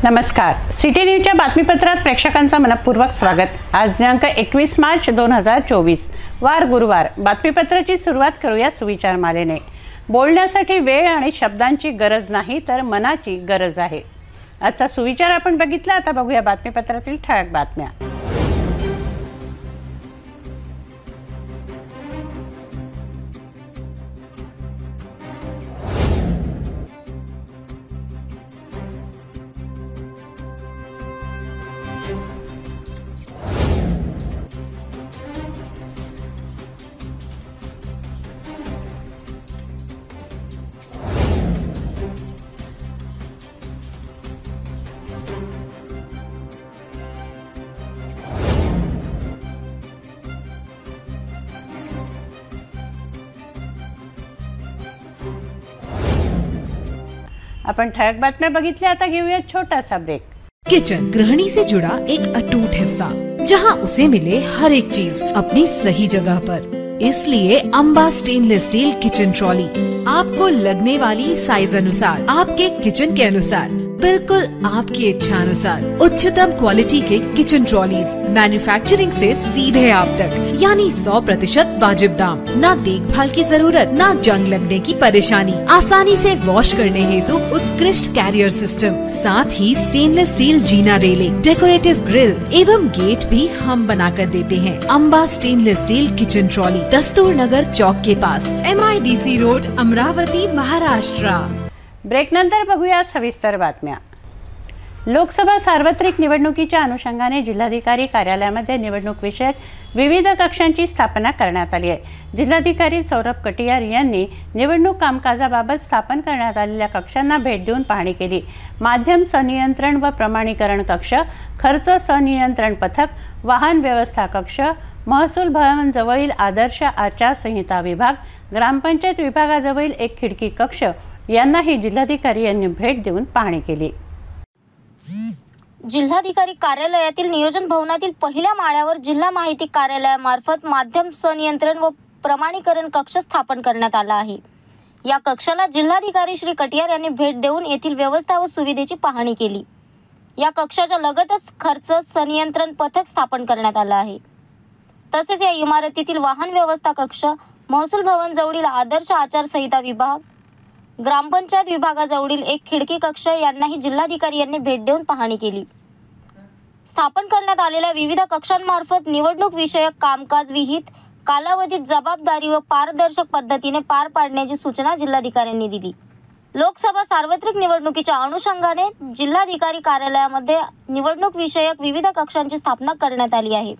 नमस्कार, सिटी न्यूजच्या बातमीपत्रात प्रेक्षकांचं मनपूर्वक स्वागत। आज दिनांक 21 मार्च 2024 वार गुरुवार। बातमीपत्राची सुरुवात करूया सुविचार मालेने। बोलण्यासाठी वेळ आणि शब्दांची गरज नाही तर मनाची गरज आहे। आजचा सुविचार आपण बघितला, आता बघूया बातमीपत्रातील ठळक बातम्या। अपन ठळक बातम्या बघितल्या, आता घेऊया छोटासा ब्रेक। किचन गृहिणी से जुड़ा एक अटूट हिस्सा, जहां उसे मिले हर एक चीज अपनी सही जगह पर। इसलिए Amba stainless steel kitchen trolley आपको लगने वाली साइज अनुसार, आपके किचन के अनुसार, बिल्कुल आपकी इच्छा अनुसार उच्चतम क्वालिटी के किचन ट्रॉलीज मैन्युफैक्चरिंग से सीधे आप तक, यानी 100% वाजिब दाम, ना देखभाल की जरूरत, ना जंग लगने की परेशानी, आसानी से वॉश करने हेतु उत्कृष्ट कैरियर सिस्टम, साथ ही स्टेनलेस स्टील जीना रेलिंग, डेकोरेटिव ग्रिल एवं गेट भी हम बना कर देते हैं। Amba stainless steel kitchen trolley, Dastur Nagar चौक के पास, MIDC road, Amravati, Maharashtra. Break नंतर बघूया सविस्तर बातम्या। लोकसभा सार्वत्रिक निवडणुकीच्या अनुषंगाने जिल्हाधिकारी कार्यालयामध्ये निवडणूक विषयक विविध कक्षांची स्थापना करण्यात आली आहे। जिल्हाधिकारी सौरभ कटियार यांनी निवडणूक कामकाजाबाबत स्थापन करण्यात आलेल्या कक्षांना भेट देऊन पाहणी केली। माध्यम संनियंत्रण व प्रमाणीकरण कक्ष, खर्च संनियंत्रण पथक, वाहन व्यवस्था कक्ष, महसूल भवन जवळील आदर्श आचारसंहिता विभाग, ग्रामपंचायत विभागाजवळील एक खिडकी कक्ष यांनाही जिल्हाधिकारी यांनी भेट देऊन पाहणी केली। जिल्हाधिकारी कार्यालयातील नियोजन भवनातील पहिल्या माळ्यावर जिल्हा माहिती कार्यालयामार्फत माध्यम संनियंत्रण व प्रमाणीकरण कक्ष स्थापन करण्यात आला आहे। या कक्षाला जिल्हाधिकारी श्री कटियार यांनी भेट देऊन येथील व्यवस्था व सुविधेची पाहणी केली। या कक्षाच्या लगतच खर्च संनियंत्रण पथक स्थापन करण्यात आले आहे। तसेच या इमारतीतील वाहन व्यवस्था कक्ष, महसूल भवन जवळील आदर्श आचारसंहिता विभाग, ग्रामपंचायत विभागाजवळील एक खिडकी कक्ष यांनाही जिल्हाधिकारी यांनी भेट देऊन पाहणी केली। स्थापन करण्यात आलेल्या विविध कक्षांमार्फत निवडणूक विषयक कामकाज विहित कालावधीत जबाबदारी व पारदर्शक पद्धतीने पार पाडण्याची सूचना जिल्हाधिकाऱ्यांनी दिली। लोकसभा सार्वत्रिक निवडणुकीच्या अनुषंगाने जिल्हाधिकारी कार्यालयामध्ये निवडणूक विषयक विविध कक्षांची स्थापना करण्यात आली आहे।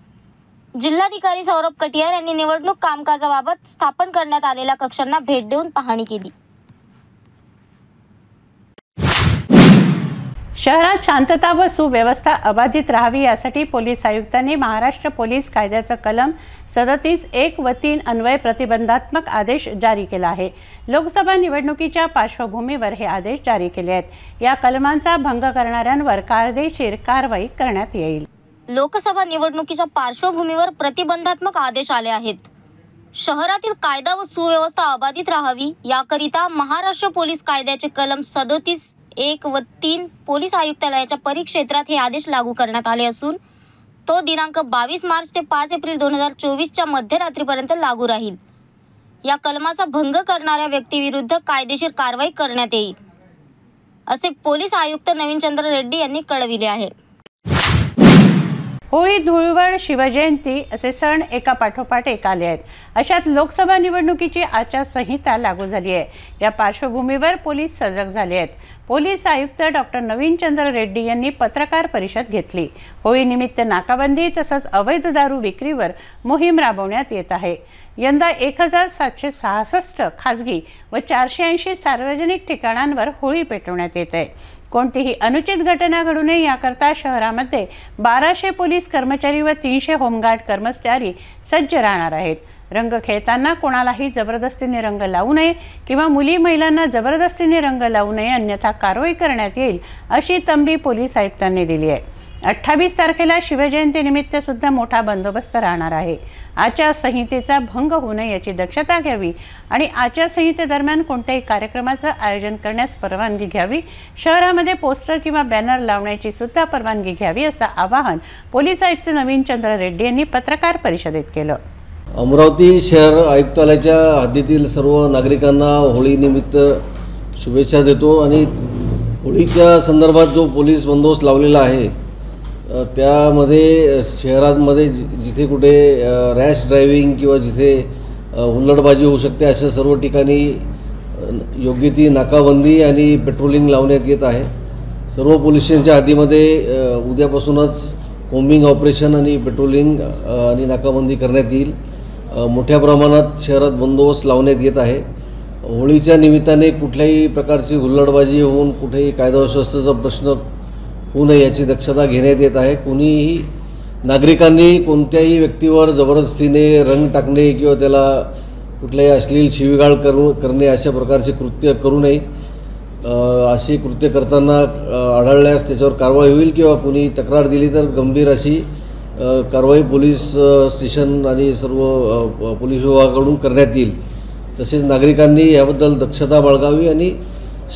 जिल्हाधिकारी सौरभ कटियार यांनी निवडणूक कामकाजाबाबत स्थापन करण्यात आलेल्या कक्षांना भेट देऊन पाहणी केली। शहरात शांतता व सुव्यवस्था अबाधित राहावी यासाठी पोलीस आयुक्तांनी महाराष्ट्र पोलीस कायद्याचा कलम 37(1) व 3 अन्वये प्रतिबंधात्मक आदेश जारी केला आहे। लोकसभा निवडणुकीच्या पार्श्वभूमीवर हे आदेश जारी केले आहेत। या कलमांचा भंग करणाऱ्यांवर कायदेशीर कारवाई करण्यात येईल। लोकसभा निवडणुकीच्या पार्श्वभूमीवर प्रतिबंधात्मक आदेश आले आहेत। शहरातील कायदा व सुव्यवस्था अबाधित राहावी याकरिता महाराष्ट्र पोलीस कायद्याचे कलम 37(1) व 3 पोलीस आयुक्तालयाच्या परिक्षेत्रात हे आदेश लागू करण्यात आले असून तो दिनांक 22 मार्च ते 5 एप्रिल 2024च्या मध्यरात्रीपर्यंत लागू राहील। या कलमाचा भंग करणाऱ्या व्यक्तीविरुद्ध कायदेशीर कारवाई करण्यात येईल, असे पोलीस आयुक्त नवीनचंद्र रेड्डी यांनी कळविले आहे। होळी, धुळवड, शिवजयंती असे सण एका पाठोपाठ एक आले आहेत। अशात लोकसभा निवडणुकीची आचारसंहिता लागू झाली आहे। या पार्श्वभूमीवर पोलीस सजग झाले आहेत। पोलीस आयुक्त डॉक्टर नवीनचंद्र रेड्डी यांनी पत्रकार परिषद घेतली। होळी निमित्त नाकाबंदी तसंच अवैध दारू विक्रीवर मोहीम राबवण्यात येत आहे। यंदा 1766 खासगी व 480 सार्वजनिक ठिकाणांवर होळी पेटवण्यात येत आहे। कोणतीही अनुचित घटना घडू नये याकरता शहरामध्ये 1200 पोलीस कर्मचारी व 300 होमगार्ड कर्मचारी सज्ज राहणार आहेत। रंग खेळताना कोणालाही जबरदस्तीने रंग लावू नये किंवा मुली महिलांना जबरदस्तीने रंग लावू नये, अन्यथा कारवाई करण्यात येईल, अशी तंबी पोलीस आयुक्तांनी दिली आहे। 28 तारखेला शिवजयंतीनिमित्त सुद्धा मोठा बंदोबस्त राहणार आहे। आचारसंहितेचा भंग होऊ नये याची दक्षता घ्यावी आणि आचारसंहितेदरम्यान कोणत्याही कार्यक्रमाचं आयोजन करण्यास परवानगी घ्यावी। शहरामध्ये पोस्टर किंवा बॅनर लावण्याची सुद्धा परवानगी घ्यावी असं आवाहन पोलीस आयुक्त नवीन चंद्र रेड्डी यांनी पत्रकार परिषदेत केलं। अमरावती शहर आयुक्तालयाच्या हद्दीतील सर्व नागरिकांना होळीनिमित्त शुभेच्छा देतो आणि होळीच्या संदर्भात जो पोलीस बंदोबस्त लावलेला आहे त्यामध्ये शहरांमध्ये जिथे कुठे रॅश ड्रायव्हिंग किंवा जिथे हुल्लडबाजी होऊ शकते अशा सर्व ठिकाणी योग्य ती नाकाबंदी आणि पेट्रोलिंग लावण्यात येत आहे। सर्व पोलीस स्टेशनच्या हद्दीमध्ये उद्यापासूनच कोम्बिंग ऑपरेशन आणि पेट्रोलिंग आणि नाकाबंदी करण्यात येईल। मोठ्या प्रमाणात शहरात बंदोबस्त लावण्यात येत आहे। होळीच्या निमित्ताने कुठल्याही प्रकारची हुल्लडबाजी होऊन कुठेही कायदा व सुव्यवस्थेचा प्रश्न होऊ नये याची दक्षता घेण्यात येत आहे। कोणीही नागरिकांनी कोणत्याही व्यक्तीवर जबरदस्तीने रंग टाकणे किंवा त्याला कुठल्याही अश्लील शिवीगाळ करणे अशा प्रकारचे कृत्य करू नये। अशी कृत्य करताना आढळल्यास त्याच्यावर कारवाई होईल किंवा कोणी तक्रार दिली तर गंभीर अशी कारवाई पोलीस स्टेशन आणि सर्व पोलीस विभागाकडून करण्यात येईल। तसेच नागरिकांनी याबद्दल दक्षता बाळगावी आणि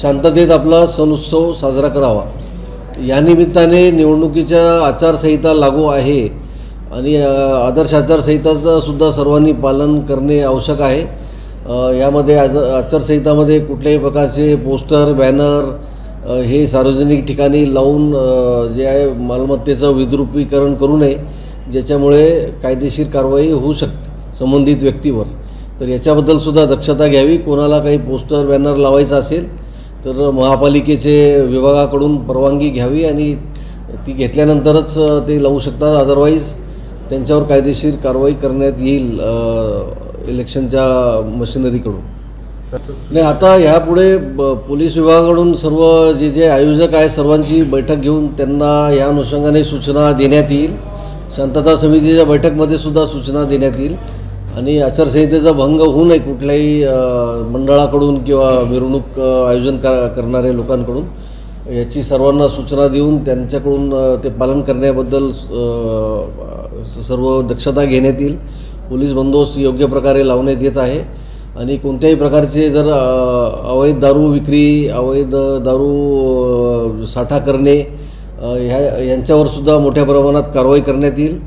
शांततेत आपला सण उत्सव साजरा करावा। या निमित्ताने निवडणुकीच्या आचारसंहिता लागू आहे आणि आदर्श आचारसंहिताचं सुद्धा सर्वांनी पालन करणे आवश्यक आहे। यामध्ये आचारसंहितामध्ये कुठल्याही प्रकारचे पोस्टर बॅनर हे सार्वजनिक ठिकाणी लावून जे आहे मालमत्तेचं विद्रुपीकरण करू नये, ज्याच्यामुळे कायदेशीर कारवाई होऊ शकते संबंधित व्यक्तीवर। तर याच्याबद्दल सुद्धा दक्षता घ्यावी। कोणाला काही पोस्टर बॅनर लावायचं असेल तर महापालिकेचे विभागाकडून परवानगी घ्यावी आणि ती घेतल्यानंतरच ते लावू शकतात, अदरवाईज त्यांच्यावर कायदेशीर कारवाई करण्यात येईल इलेक्शनच्या मशिनरीकडून। नाही, आता ह्यापुढे पोलीस विभागाकडून सर्व जे आयोजक आहे सर्वांची बैठक घेऊन त्यांना या अनुषंगाने सूचना देण्यात येईल। शांतता समितीच्या बैठकमध्ये सुद्धा सूचना देण्यात येईल आणि आचारसंहितेचा भंग होऊ नये कुठल्याही मंडळाकडून किंवा मिरवणूक आयोजन करणाऱ्या लोकांकडून याची सर्वांना सूचना देऊन त्यांच्याकडून ते पालन करण्याबद्दल सर्व दक्षता घेण्यात येईल। पोलीस बंदोबस्त योग्य प्रकारे लावण्यात येत आहे आणि कोणत्याही प्रकारचे जर अवैध दारू विक्री अवैध दारू साठा करणे यांच्यावर सुद्धा मोठ्या प्रमाणात कारवाई करण्यात येईल।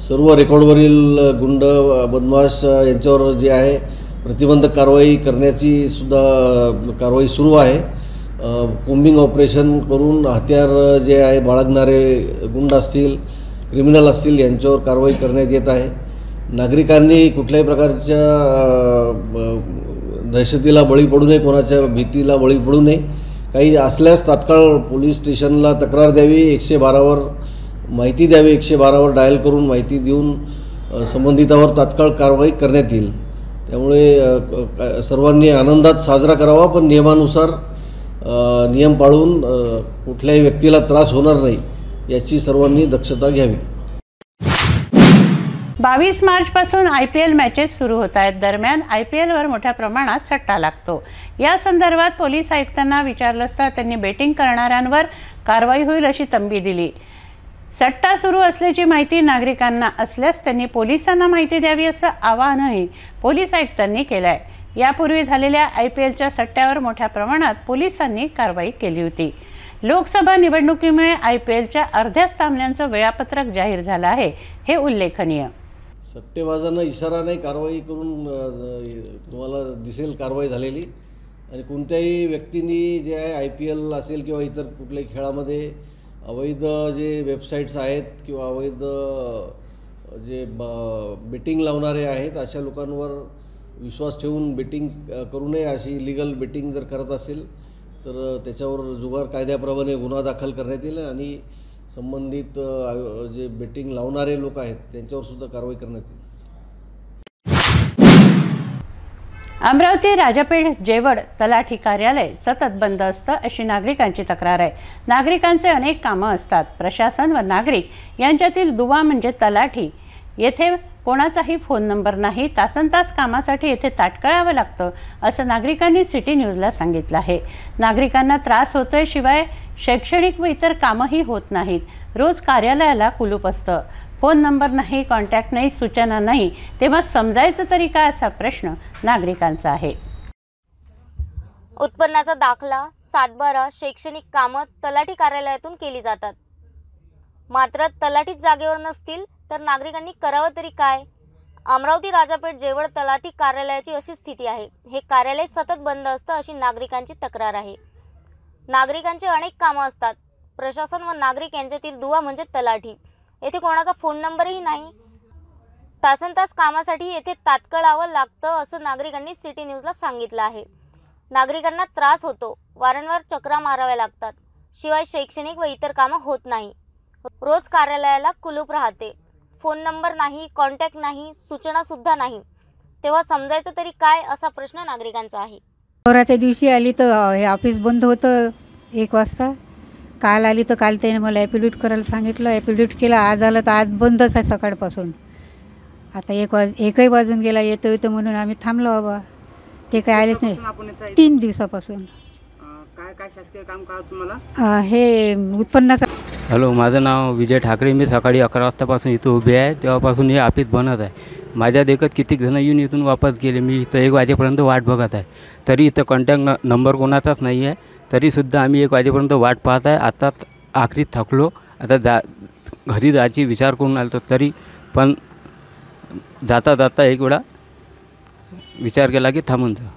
सर्व रेकॉर्डवरील गुंड बदमाश यांच्यावर जे आहे प्रतिबंधक कारवाई करण्याची सुद्धा कारवाई सुरू आहे। कोम्बिंग ऑपरेशन करून हत्यार जे आहे बाळगणारे गुंड असतील क्रिमिनल असतील यांच्यावर कारवाई करण्यात येत आहे। नागरिकांनी कुठल्याही प्रकारच्या दहशतीला बळी पडू नये, कोणाच्या भीतीला बळी पडू नये। काही असल्यास तात्काळ पोलीस स्टेशनला तक्रार द्यावी, 112वर माहिती द्यावी, 112वर डायल करून माहिती देऊन संबंधितावर तात्काळ कारवाई करण्यात येईल। त्यामुळे सर्वांनी आनंदात साजरा करावा, पण नियमानुसार नियम पाळून कुठल्याही व्यक्तीला त्रास होणार नाही याची सर्वांनी दक्षता घ्यावी। 22 मार्चपासून IPL मॅचेस सुरू होत आहेत। दरम्यान IPLवर मोठ्या प्रमाणात सट्टा लागतो। या संदर्भात पोलीस आयुक्तांना विचारलं असता त्यांनी बेटिंग करणाऱ्यांवर कारवाई होईल अशी तंबी दिली। सट्टा सुरू असल्याची माहिती नागरिकांना असल्यास त्यांनी पोलिसांना माहिती द्यावी असं आवाहनही पोलीस आयुक्तांनी केलं आहे। यापूर्वी झालेल्या IPLच्या सट्ट्यावर मोठ्या प्रमाणात पोलिसांनी कारवाई केली होती। लोकसभा निवडणुकीमुळे IPLच्या अर्ध्याच सामन्यांचं वेळापत्रक जाहीर झालं आहे, हे उल्लेखनीय। सट्टेबाजांना इशारा नाही, कारवाई करून तुम्हाला दिसेल कारवाई झालेली। आणि कोणत्याही व्यक्तींनी जे आहे IPL असेल किंवा इतर कुठल्याही खेळामध्ये अवैध जे वेबसाईट्स आहेत किंवा अवैध जे बेटिंग लावणारे आहेत अशा लोकांवर विश्वास ठेवून बेटिंग करू नये। अशी इलिगल बेटिंग जर करत असेल तर त्याच्यावर जुगार कायद्याप्रमाणे गुन्हा दाखल करण्यात येईल आणि संबंधित जे बेटिंग लावणारे लोक आहेत त्यांच्यावर सुद्धा कारवाई करण्यात येईल। अमरावती राजापेठ जेवड तलाठी कार्यालय सतत बंद असतं अशी नागरिकांची तक्रार आहे। नागरिकांचे अनेक कामं असतात। प्रशासन व नागरिक यांच्यातील दुवा म्हणजे तलाठी। येथे कोणाचाही फोन नंबर नाही, तासनतास कामासाठी येथे ताटकळावं लागतं असं नागरिकांनी सिटी न्यूजला सांगितलं आहे। नागरिकांना त्रास होतोय, शिवाय शैक्षणिक व इतर कामंही होत नाहीत। रोज कार्यालयाला कुलूप असतं, फोन नंबर नाही, कॉन्टॅक्ट नाही, सूचना नाही, तेव्हा समजायचं तरी काय असा प्रश्न नागरिकांचा आहे. उत्पन्नाचा दाखला, सातबारा, शैक्षणिक कामं तलाठी कार्यालयातून केली जातात. मात्र तलाठीच जागेवर नसतील तर नागरिकांनी करावं तरी काय? अमरावती राजापेठ जेवळ तलाठी कार्यालयाची अशी स्थिती आहे. हे कार्यालय सतत बंद असतं अशी नागरिकांची तक्रार आहे. नागरिकांचे अनेक कामं असतात. प्रशासन व नागरिक यांच्यातील दुवा म्हणजे तलाठी. येथे कोणाचा फोन नंबरही नाही. तासनतास कामासाठी येथे तात्काळ यावं लागतं असं नागरिकांनी सिटी न्यूजला सांगितलं आहे. नागरिकांना त्रास होतो, वारंवार चक्रा माराव्या लागतात. शिवाय शैक्षणिक व इतर कामं होत नाही. रोज कार्यालयाला कुलूप राहते. फोन नंबर नाही, कॉन्टॅक्ट नाही, सूचना सुद्धा नाही. तेव्हा समजायचं तरी काय असा प्रश्न नागरिकांचा आहे. नवरात्रीच्या दिवशी आली तर हे ऑफिस बंद होतं 1 वाजता. काल आली तर काल त्याने मला ॲफिडेविट करायला सांगितलं, ॲफिडेविट केलं. आज आलं तर आज बंदच आहे सकाळपासून. आता 1 वाजून गेला, येतो म्हणून आम्ही थांबलो बाबा. ते काय आलेच नाही 3 दिवसापासून. काय शासकीय काम का तुम्हाला? हे उत्पन्नाचा. हॅलो, माझं नाव विजय ठाकरे. मी सकाळी 11 वाजतापासून इथं उभे आहे. तेव्हापासून हे ऑफिस बनत आहे. माझ्या देखत कितीक जण येऊन इथून वापस गेले. मी इथं 1 वाजेपर्यंत वाट बघत आहे. तरी इथं कॉन्टॅक्ट नंबर कोणाचाच नाही आहे. तरीसुद्धा आम्ही 1 वाजेपर्यंत वाट पाहत आहे. आता आखरी थकलो. आता घरी जायची विचार करून आलो तरी पण जाता जाता एक वेळा विचार केला की थांबून जा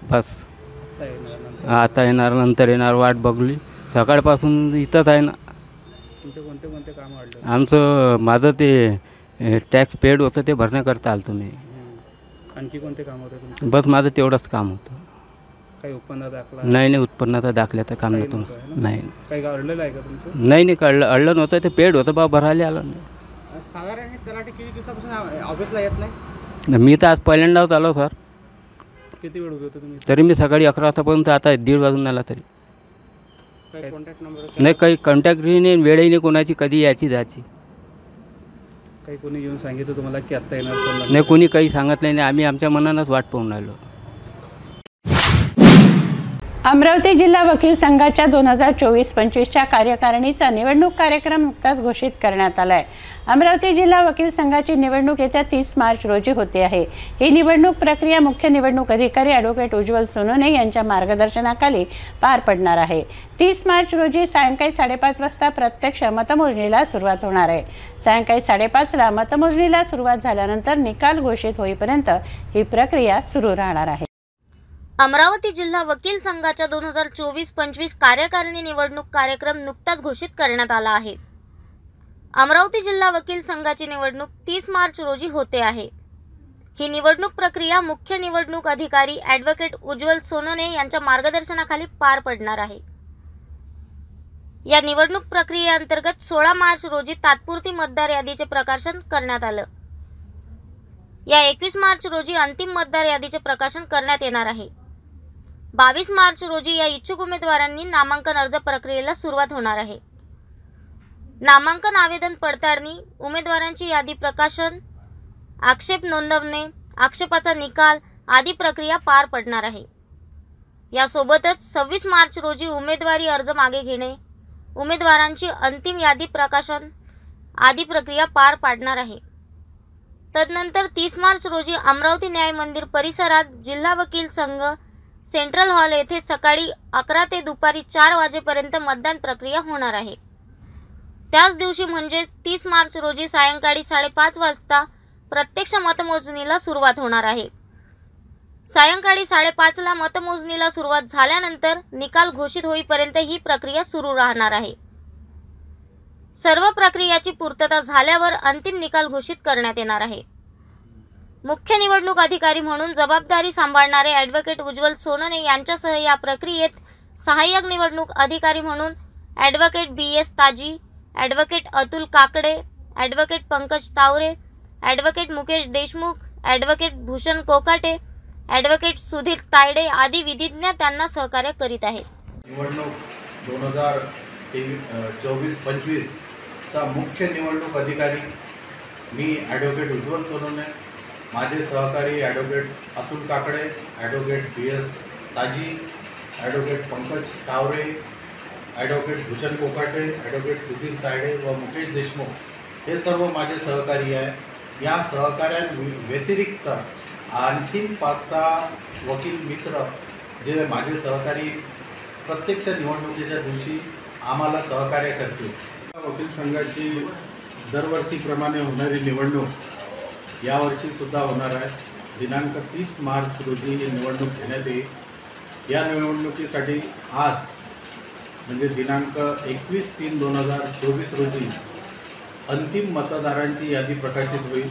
बस. आता येणार, नंतर येणार, वाट बघली. सकाळपासून इथंच आहे ना. कोणते काम वाढलं? माझं ते टॅक्स पेड होतं ते भरण्याकरता आलो मी. आणखी कोणते काम होते तुमचं? बस माझं तेवढंच काम होतं. काही उत्पन्न दाखला? नाही, उत्पन्नाचा दाखल्याचं काम नव्हतं. नाही. काही अडलेलं आहे का तुमचं? नाही, अडलं नव्हतं. ते पेड होतं बा, भरायला आलं नाही. साधारण तलाठी किती दिवसापासून ऑफिसला येत नाही? मी तर आज पहिल्यांदाच आलो सर. किती वेळ उभे होते तुम्ही? तरी मी सकाळी 11 वाजतापर्यंत आता 1:30 वाजून आला. तरी काही कॉन्टॅक्ट नंबर नाही, काही कॉन्टॅक्टही नाही, वेळही नाही कोणाची, कधी याची जायची. काही कोणी येऊन सांगितलं तुम्हाला की आत्ता येणार? नाही, कोणी काही सांगितलं नाही. आम्ही आमच्या मनानंच वाट पाहून राहिलो. अमरावती जिल्हा वकील संघाच्या 2024-25च्या कार्यकारिणीचा निवडणूक कार्यक्रम नुकताच घोषित करण्यात आला आहे. अमरावती जिल्हा वकील संघाची निवडणूक येत्या 30 मार्च रोजी होते आहे. ही निवडणूक प्रक्रिया मुख्य निवडणूक अधिकारी ॲडव्होकेट उज्ज्वल सोनोने यांच्या मार्गदर्शनाखाली पार पडणार आहे. 30 मार्च रोजी सायंकाळी 5:30 वाजता प्रत्यक्ष मतमोजणीला सुरुवात होणार आहे. सायंकाळी 5:30ला मतमोजणीला सुरुवात झाल्यानंतर निकाल घोषित होईपर्यंत ही प्रक्रिया सुरू राहणार आहे. अमरावती जिल्हा वकील संघाच्या 2024-25 कार्यकारिणी निवडणूक कार्यक्रम नुकताच घोषित करण्यात आला आहे. अमरावती जिल्हा वकील संघाची निवडणूक 30 मार्च रोजी होते आहे. ही निवडणूक प्रक्रिया मुख्य निवडणूक अधिकारी ॲडव्होकेट उज्ज्वल सोनोने यांच्या मार्गदर्शनाखाली पार पडणार आहे. या निवडणूक प्रक्रियेअंतर्गत 16 मार्च रोजी तात्पुरती मतदार यादीचे प्रकाशन करण्यात आलं. या 21 मार्च रोजी अंतिम मतदार यादीचे प्रकाशन करण्यात येणार आहे. 22 मार्च रोजी या इच्छुक उमेदवारांनी नामांकन अर्ज प्रक्रियेला सुरुवात होणार आहे. नामांकन आवेदन पडताळणी, उमेदवारांची यादी प्रकाशन, आक्षेप नोंदवणे, आक्षेपाचा निकाल आदी प्रक्रिया पार पडणार आहे. यासोबतच 26 मार्च रोजी उमेदवारी अर्ज मागे घेणे, उमेदवारांची अंतिम यादी प्रकाशन आदी प्रक्रिया पार पाडणार आहे. तदनंतर 30 मार्च रोजी अमरावती न्याय मंदिर परिसरात जिल्हा वकील संघ सेंट्रल हॉल येथे सकाळी 11 ते दुपारी 4 वाजेपर्यंत मतदान प्रक्रिया होणार आहे. त्याच दिवशी म्हणजे 30 मार्च रोजी सायंकाळी 5:30 वाजता प्रत्यक्ष मतमोजणीला सुरुवात होणार आहे. सायंकाळी 5:30ला मतमोजणीला सुरुवात झाल्यानंतर निकाल घोषित होईपर्यंत ही प्रक्रिया सुरू राहणार आहे. सर्व प्रक्रियाची पूर्तता झाल्यावर अंतिम निकाल घोषित करण्यात येणार आहे. मुख्य निवडणूक अधिकारी म्हणून जबाबदारी सांभाळणारे ॲडव्होकेट उज्ज्वल सोनोने यांच्यासह या प्रक्रियेत सहाय्यक निवडणूक अधिकारी म्हणून advocate BS Taji, advocate Atul Kakade, advocate Pankaj Taware, advocate Mukesh Deshmukh, advocate Bhushan Kokate, advocate Sudhir Tayade आदी विधिज्ञ त्यांना सहकार्य करीत आहेत. निवडणूक 2024-25 चा मुख्य निवडणूक अधिकारी मी ॲडव्होकेट उज्ज्वल सोनोने, माझे सहकारी advocate Atul Kakade, advocate BS Taji, advocate Pankaj Taware, advocate Bhushan Kokate, advocate Sudhir Tayade व मुकेश देशमुख हे सर्व माझे सहकारी आहे। या सहकाऱ्यांव्यतिरिक्त आणखीन 5-6 वकील मित्र जे माझे सहकारी प्रत्यक्ष निवडणुकीच्या दिवशी आम्हाला सहकार्य करतील। वकील संघाची दरवर्षीप्रमाणे होणारी निवडणूक यावर्षीसुद्धा होणार आहे। दिनांक 30 मार्च रोजी ही निवडणूक घेण्यात येईल। या निवडणुकीसाठी आज म्हणजे दिनांक 21/3/2024 रोजी अंतिम मतदारांची यादी प्रकाशित होईल।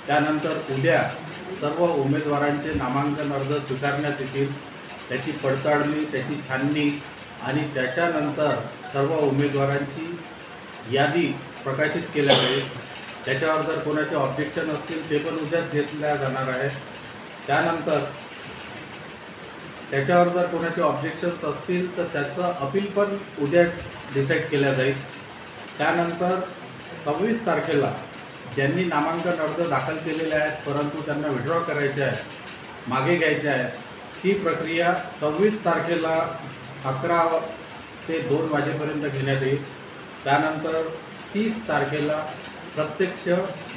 त्यानंतर उद्या सर्व उमेदवारांचे नामांकन अर्ज स्वीकारण्यात येतील, त्याची पडताळणी, त्याची छाननी आणि त्याच्यानंतर सर्व उमेदवारांची यादी प्रकाशित केल्या जाईल। त्याच्यावर जर कोणाचे ऑब्जेक्शन असतील ते पण उद्याच घेतल्या जाणार आहे। त्यानंतर त्याच्यावर जर कोणाचे ऑब्जेक्शन्स असतील तर त्याचं अपील पण उद्याच डिसाईड केल्या जाईल। त्यानंतर 26 तारखेला ज्यांनी नामांकन अर्ज दाखल केलेले आहेत परंतु त्यांना विड्रॉ करायचे आहे, मागे घ्यायचे आहे, ती प्रक्रिया 26 तारखेला 11 ते 2 वाजेपर्यंत घेण्यात येईल। त्यानंतर 30 तारखेला प्रत्यक्ष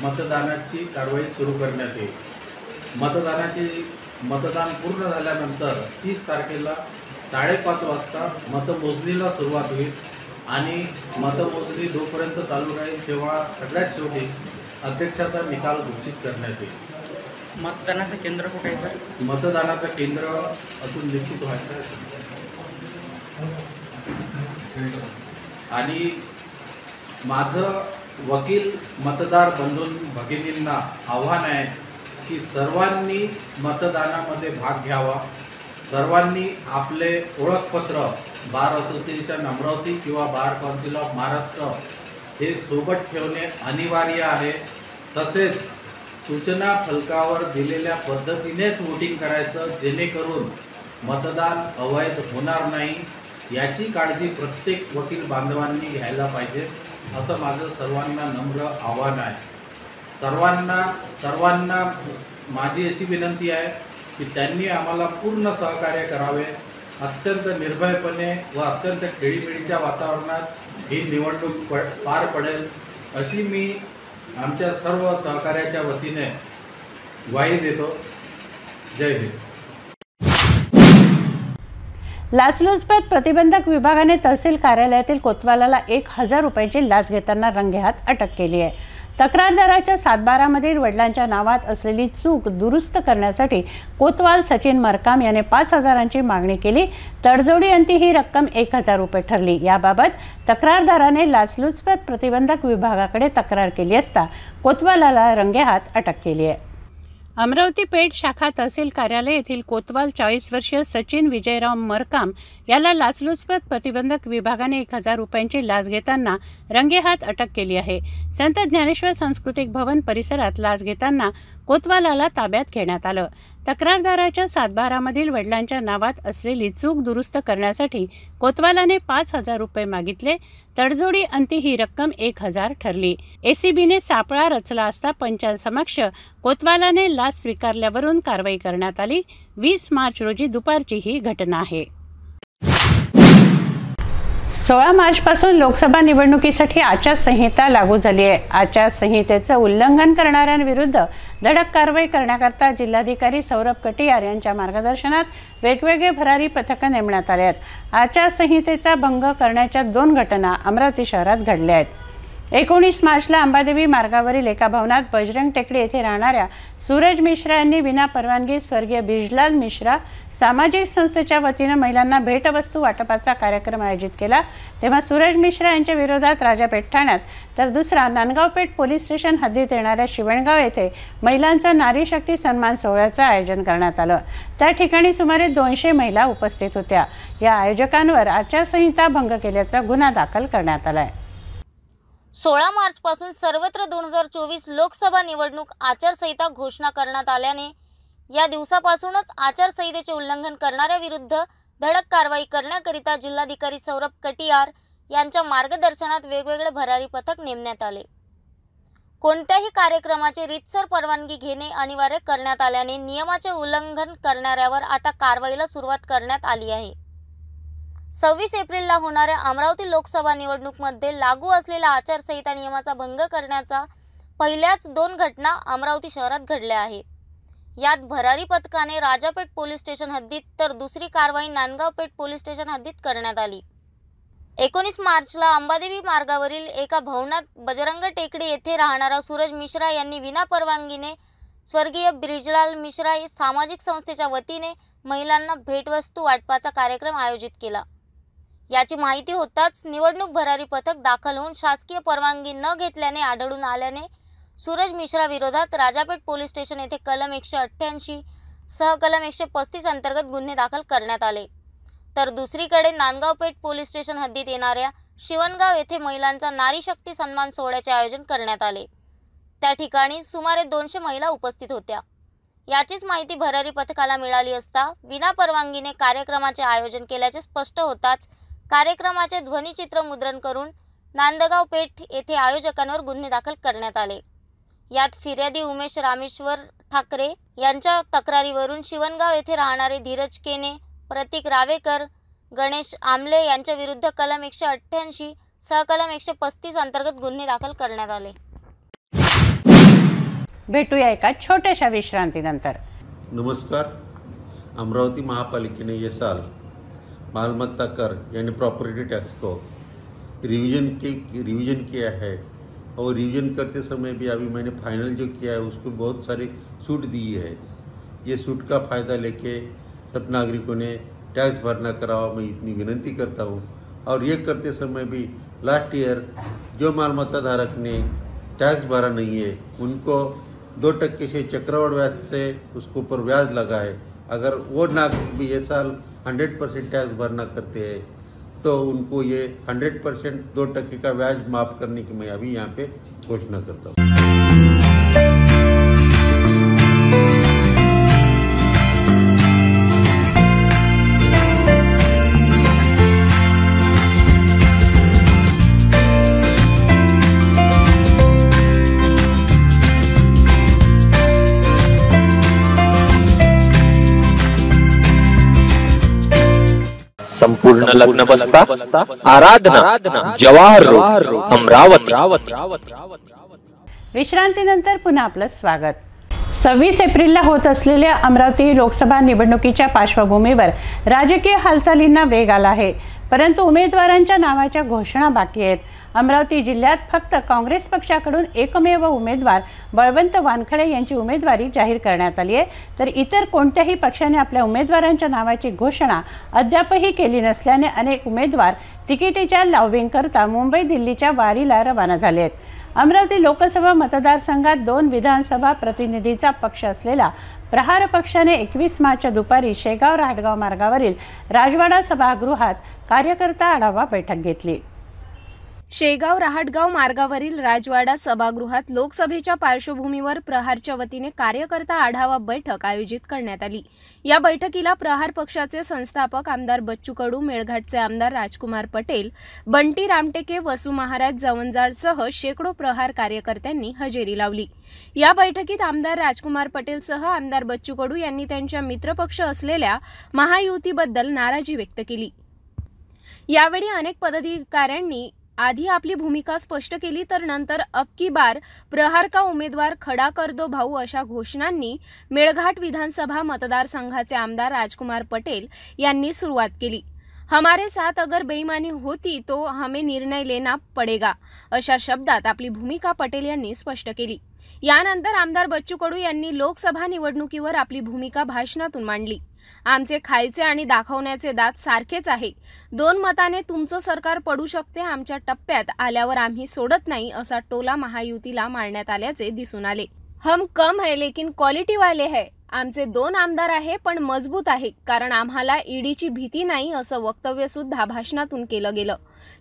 मतदानाची कारवाई सुरू करण्यात येईल। मतदान पूर्ण झाल्यानंतर 30 तारखेला 5:30 वाजता मतमोजणीला सुरुवात होईल आणि मतमोजणी जोपर्यंत चालू राहील तेव्हा सगळ्यात शेवटी अध्यक्षाचा निकाल घोषित करण्यात येईल। मतदानाचं केंद्र कुठे आहे सर? मतदानाचं केंद्र अजून निश्चित व्हायचं आणि माझं वकील मतदार बंधू भगिनींना आव्हान आहे की सर्वांनी मतदानामध्ये भाग घ्यावा। सर्वांनी आपले ओळखपत्र बार असोसिएशन अमरावती किंवा बार काउन्सिल ऑफ महाराष्ट्र हे सोबत ठेवणे अनिवार्य आहे। तसेच सूचना फलकावर दिलेल्या पद्धतीनेच वोटिंग करायचं, जेणेकरून मतदान अवैध होणार नाही याची काळजी प्रत्येक वकील बांधवांनी घ्यायला पाहिजे, असं माझं सर्वांना नम्र आव्हान आहे। सर्वांना माझी अशी विनंती आहे की त्यांनी आम्हाला पूर्ण सहकार्य करावे। अत्यंत निर्भयपणे व अत्यंत खेळीमेळीच्या वातावरणात ही निवडणूक पार पडेल अशी मी आमच्या सर्व सहकार्याच्या वतीने ग्वाही देतो। जय हिंद। लाचलुचपत प्रतिबंधक विभागाने तहसील कार्यालयातील कोतवालाला 1000 रुपयांची लाच घेताना रंगेहात अटक केली आहे। तक्रारदाराच्या 7/12 वडिलांच्या नावात असलेली चूक दुरुस्त करण्यासाठी कोतवाल सचिन मरकाम याने 5000ची मागणी केली। तडजोडी अंती ही रक्कम 1000 रुपये ठरली। याबाबत तक्रारदाराने लाचलुचपत प्रतिबंधक विभागाकडे तक्रार केली असता कोतवालाला रंगेहात अटक केली आहे। अमरावती पेठ शाखा तहसील कार्यालय येथील कोतवाल 40 वर्षीय सचिन विजयराव मरकाम याला लाचलुचपत प्रतिबंधक विभागाने 1000 रुपयांची लाच घेताना रंगेहात अटक केली आहे। संत ज्ञानेश्वर सांस्कृतिक भवन परिसरात लाच घेताना कोतवालाला ताब्यात घेण्यात आलं। तक्रारदाराच्या 7/12 वडिलांच्या नावात असलेली चूक दुरुस्त करण्यासाठी कोतवालाने 5000 रुपये मागितले। तडजोडी अंती ही रक्कम 1000 ठरली। एसीबीने सापळा रचला असता पंचांसमक्ष कोतवालाने लाच स्वीकारल्यावरून कारवाई करण्यात आली। 20 मार्च रोजी दुपारची ही घटना आहे। 16 मार्चपासून लोकसभा निवडणुकीसाठी आचारसंहिता लागू झाली आहे। आचारसंहितेचं उल्लंघन करणाऱ्यांविरुद्ध धडक कारवाई करण्याकरता जिल्हाधिकारी सौरभ कटियार यांच्या मार्गदर्शनात वेगवेगळे भरारी पथकं नेमण्यात आले आहेत। आचारसंहितेचा भंग करण्याच्या 2 घटना अमरावती शहरात घडल्या आहेत। 19 मार्चला अंबादेवी मार्गावरील एका भवनात बजरंग टेकडी येथे राहणाऱ्या सूरज मिश्रा यांनी विना परवानगी स्वर्गीय बिजलाल मिश्रा सामाजिक संस्थेच्या वतीने महिलांना भेटवस्तू वाटपाचा कार्यक्रम आयोजित केला। तेव्हा सूरज मिश्रा यांच्या विरोधात राजापेठ ठाण्यात तर दुसरा नांदगावपेठ पोलीस स्टेशन हद्दीत येणाऱ्या शिवणगाव येथे महिलांचा नारी शक्ती सन्मान सोहळ्याचं आयोजन करण्यात आलं। त्या ठिकाणी सुमारे 200 महिला उपस्थित होत्या। या आयोजकांवर आचारसंहिता भंग केल्याचा गुन्हा दाखल करण्यात आला आहे। 16 मार्चपासून सर्वत्र 2024 लोकसभा निवडणूक आचारसंहिता घोषणा करण्यात आल्याने या दिवसापासूनच आचारसंहितेचे उल्लंघन करणाऱ्याविरुद्ध धडक कारवाई करण्याकरिता जिल्हाधिकारी सौरभ कटियार यांच्या मार्गदर्शनात वेगवेगळे भरारी पथक नेमण्यात आले। कोणत्याही कार्यक्रमाची रीतसर परवानगी घेणे अनिवार्य करण्यात आल्याने नियमाचे उल्लंघन करणाऱ्यावर आता कारवाईला सुरुवात करण्यात आली आहे। 26 एप्रिलला होणाऱ्या अमरावती लोकसभा निवडणूकमध्ये लागू असलेल्या आचारसंहिता नियमाचा भंग करण्याचा पहिल्याच 2 घटना अमरावती शहरात घडल्या आहे। यात भरारी पथकाने राजापेठ पोलीस स्टेशन हद्दीत तर दुसरी कारवाई नांदगाव पेठ पोलीस स्टेशन हद्दीत करण्यात आली। 19 मार्चला अंबादेवी मार्गावरील एका भवनात बजरंग टेकडी येथे राहणारा सूरज मिश्रा यांनी विनापरवानगीने स्वर्गीय ब्रिजलाल मिश्रा सामाजिक संस्थेच्या वतीने महिलांना भेटवस्तू वाटपाचा कार्यक्रम आयोजित केला। याची माहिती होताच निवडणूक भरारी पथक दाखल होऊन शासकीय परवानगी न घेतल्याने आढळून आल्याने सूरज मिश्रा विरोधात राजापेठ पोलीस स्टेशन येथे कलम 188 सह कलम 135 अंतर्गत गुन्हे दाखल करण्यात आले। तर दुसरीकडे नांदगाव पेठ पोलीस स्टेशन हद्दीत येणाऱ्या शिवणगाव येथे महिलांचा नारी शक्ती सन्मान सोहळ्याचे आयोजन करण्यात आले। त्या ठिकाणी सुमारे 200 महिला उपस्थित होत्या। याचीच माहिती भरारी पथकाला मिळाली असता विनापरवानगीने कार्यक्रमाचे आयोजन केल्याचे स्पष्ट होताच कार्यक्रमाचे ध्वनिचित्र मुद्रण करून नांदगाव पेठ येथे आयोजकांवर गुन्हे दाखल करण्यात आले। यात फिर्यादी उमेश रामेश्वर ठाकरे यांच्या तक्रारीवरून शिवणगाव येथे राहणारे धीरज केने, प्रतीक रावेकर, गणेश आमले यांच्या विरुद्ध कलम 188 सह कलम 135 अंतर्गत गुन्हे दाखल करण्यात आले। भेटूया एका छोट्याशा विश्रांतीनंतर। नमस्कार। अमरावती महापालिकेने ये साल मालमत्ता कर यानी प्रॉपर्टी टैक्स को रिवीजन किया है और रिवीजन करते समय भी अभी मैंने फाइनल जो किया है उसको बहुत सारी छूट दी है। ये छूट का फ़ायदा लेके सब नागरिकों ने टैक्स भरना करावा, मैं इतनी विनती करता हूँ। और ये करते समय भी लास्ट ईयर जो मालमत्ता धारक ने टैक्स भरा नहीं है उनको 2% से चक्रवाढ़ ब्याज से उसके ऊपर ब्याज लगा है। अगर वो नागरिक भी ये साल 100% टैक्स भरना करते हैं तो उनको ये 100% 2% का ब्याज माफ़ करने की मैं अभी यहाँ पे घोषणा करता हूँ। संपूर्ण लग्न बस्ता आराधना जवाहर रोड अमरावती। विश्रांतीनंतर पुन्हा आपलं स्वागत। 26 एप्रिलला होत असलेल्या अमरावती लोकसभा निवडणुकीच्या पार्श्वभूमीवर राजकीय हालचालींना वेग आला आहे, परंतु उमेदवारांच्या नावाच्या घोषणा बाकी आहेत। अमरावती जिल्ह्यात फक्त काँग्रेस पक्षाकडून एकमेव उमेदवार बळवंत वानखडे यांची उमेदवारी जाहीर करण्यात आली आहे, तर इतर कोणत्याही पक्षाने आपल्या उमेदवारांच्या नावाची घोषणा अद्यापही केली नसल्याने अनेक उमेदवार तिकिटीच्या लॉबिंगकरता मुंबई दिल्लीच्या वारीला रवाना झाले आहेत। अमरावती लोकसभा मतदारसंघात 2 विधानसभा प्रतिनिधीचा पक्ष असलेला प्रहार पक्षाने 21 मार्चच्या दुपारी शेगाव राहटगाव मार्गावरील राजवाडा सभागृहात कार्यकर्ता आढावा बैठक घेतली। शेगाव राहटगाव मार्गावरील राजवाडा सभागृहात लोकसभेच्या पार्श्वभूमीवर प्रहारच्या वतीने कार्यकर्ता आढावा बैठक आयोजित करण्यात आली। या बैठकीला प्रहार पक्षाचे संस्थापक आमदार बच्चू कडू, मेळघाटचे आमदार राजकुमार पटेल, बंटी रामटेके, वसू महाराज जवंजाळसह शेकडो प्रहार कार्यकर्त्यांनी हजेरी लावली। या बैठकीत आमदार राजकुमार पटेलसह आमदार बच्चू कडू यांनी त्यांच्या मित्रपक्ष असलेल्या महायुतीबद्दल नाराजी व्यक्त केली। यावेळी अनेक पदाधिकाऱ्यांनी आधी आपली भूमिका स्पष्ट केली, तर नंतर अब की बार प्रहार का उमेदवार खडा कर दो भाऊ अशा घोषणांनी मेळघाट विधानसभा मतदारसंघाचे आमदार राजकुमार पटेल यांनी सुरुवात केली। हमारे साथ अगर बेईमानी होती तो हमें निर्णय लेना पडेगा अशा शब्दात आपली भूमिका पटेल यांनी स्पष्ट केली। यानंतर आमदार बच्चू कडू यांनी लोकसभा निवडणुकीवर आपली भूमिका भाषणातून मांडली। आमचे खायचे आणि दाखवण्याचे दात सारखेच आहे। 2 मताने तुमचं सरकार पडू शकते, आमच्या टप्प्यात आल्यावर आम्ही सोडत नाही असा टोला महायुतीला मारण्यात आल्याचे दिसून आले। हम कम है लेकिन क्वालिटी वाले है। आमचे 2 आमदार आहे पण मजबूत आहे, कारण आम्हाला ईडीची भीती नाही असं वक्तव्य सुद्धा भाषणातून केलं गेलं।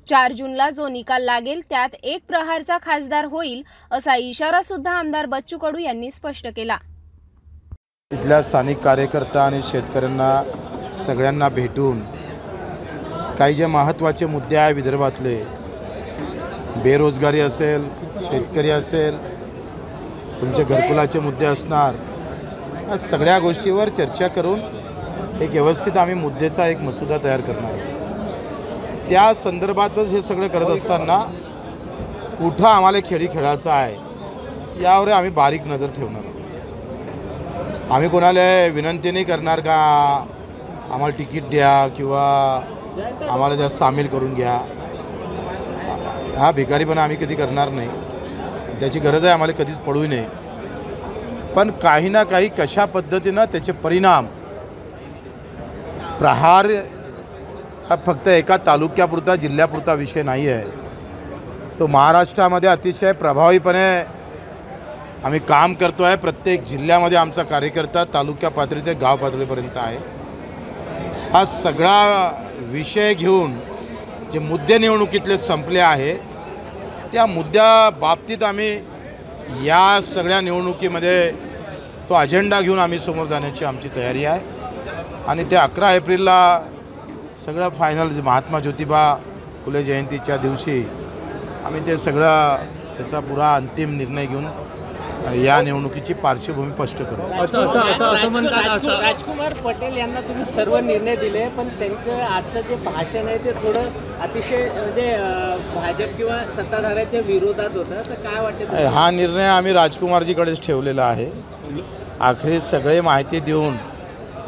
4 जूनला जो निकाल लागेल त्यात एक प्रहारचा खासदार होईल असा इशारा सुद्धा आमदार बच्चू कडू यांनी स्पष्ट केला। इथल्या स्थानिक कार्यकर्ता आणि शेतकऱ्यांना सगळ्यांना भेटून काही जे महत्त्वाचे मुद्दे आहे विदर्भातले, बेरोजगारी असेल, शेतकरी असेल, तुमचे घरकुलाचे मुद्दे असणार, या सगळ्या गोष्टीवर चर्चा करून एक व्यवस्थित आम्ही मुद्द्याचा एक मसुदा तयार करणार आहोत। त्या संदर्भातच हे सगळं करत असताना कुठं आम्हाला खेळी खेळायचं आहे यावर आम्ही बारीक नजर ठेवणार आहोत. आम्ही कोणाला विनंती नाही करणार का आम्हाला तिकीट द्या किंवा आम्हाला त्यात सामील करून घ्या. हा भिकारीपणा आम्ही कधी करणार नाही. त्याची गरज आहे आम्हाला कधीच पडू नये. पण काही ना काही कशा पद्धतीनं त्याचे परिणाम प्रहार हा फक्त एका तालुक्यापुरता जिल्ह्यापुरता विषय नाही आहे. तो महाराष्ट्रामध्ये अतिशय प्रभावीपणे आम्ही काम करतो आहे. प्रत्येक जिल्ह्यामध्ये आमचा कार्यकर्ता तालुक्या पातळी ते गाव पातळीपर्यंत आहे. हा सगळा विषय घेऊन जे मुद्दे निवडणुकीतले संपले आहे त्या मुद्द्या बाबतीत आम्ही या सगळ्या निवडणुकीमध्ये तो अजेंडा घेऊन आम्ही समोर जाण्याची आमची तयारी आहे. आणि ते 11 एप्रिलला सगळं फायनल महात्मा ज्योतिबा फुले जयंतीच्या दिवशी आम्ही ते सगळं त्याचा पुरा अंतिम निर्णय घेऊन या निवडणुकीची पार्श्वभूमी स्पष्ट करू. राजकुमार पटेल यांना तुम्ही सर्व निर्णय दिले, पण त्यांचं आजचं जे भाषण आहे ते थोडं अतिशय म्हणजे भाजप किंवा सत्ताधाऱ्याच्या विरोधात होतं. तर काय वाटतं? हा निर्णय आम्ही राजकुमारजीकडेच ठेवलेला आहे. आखरी सगळे माहिती देऊन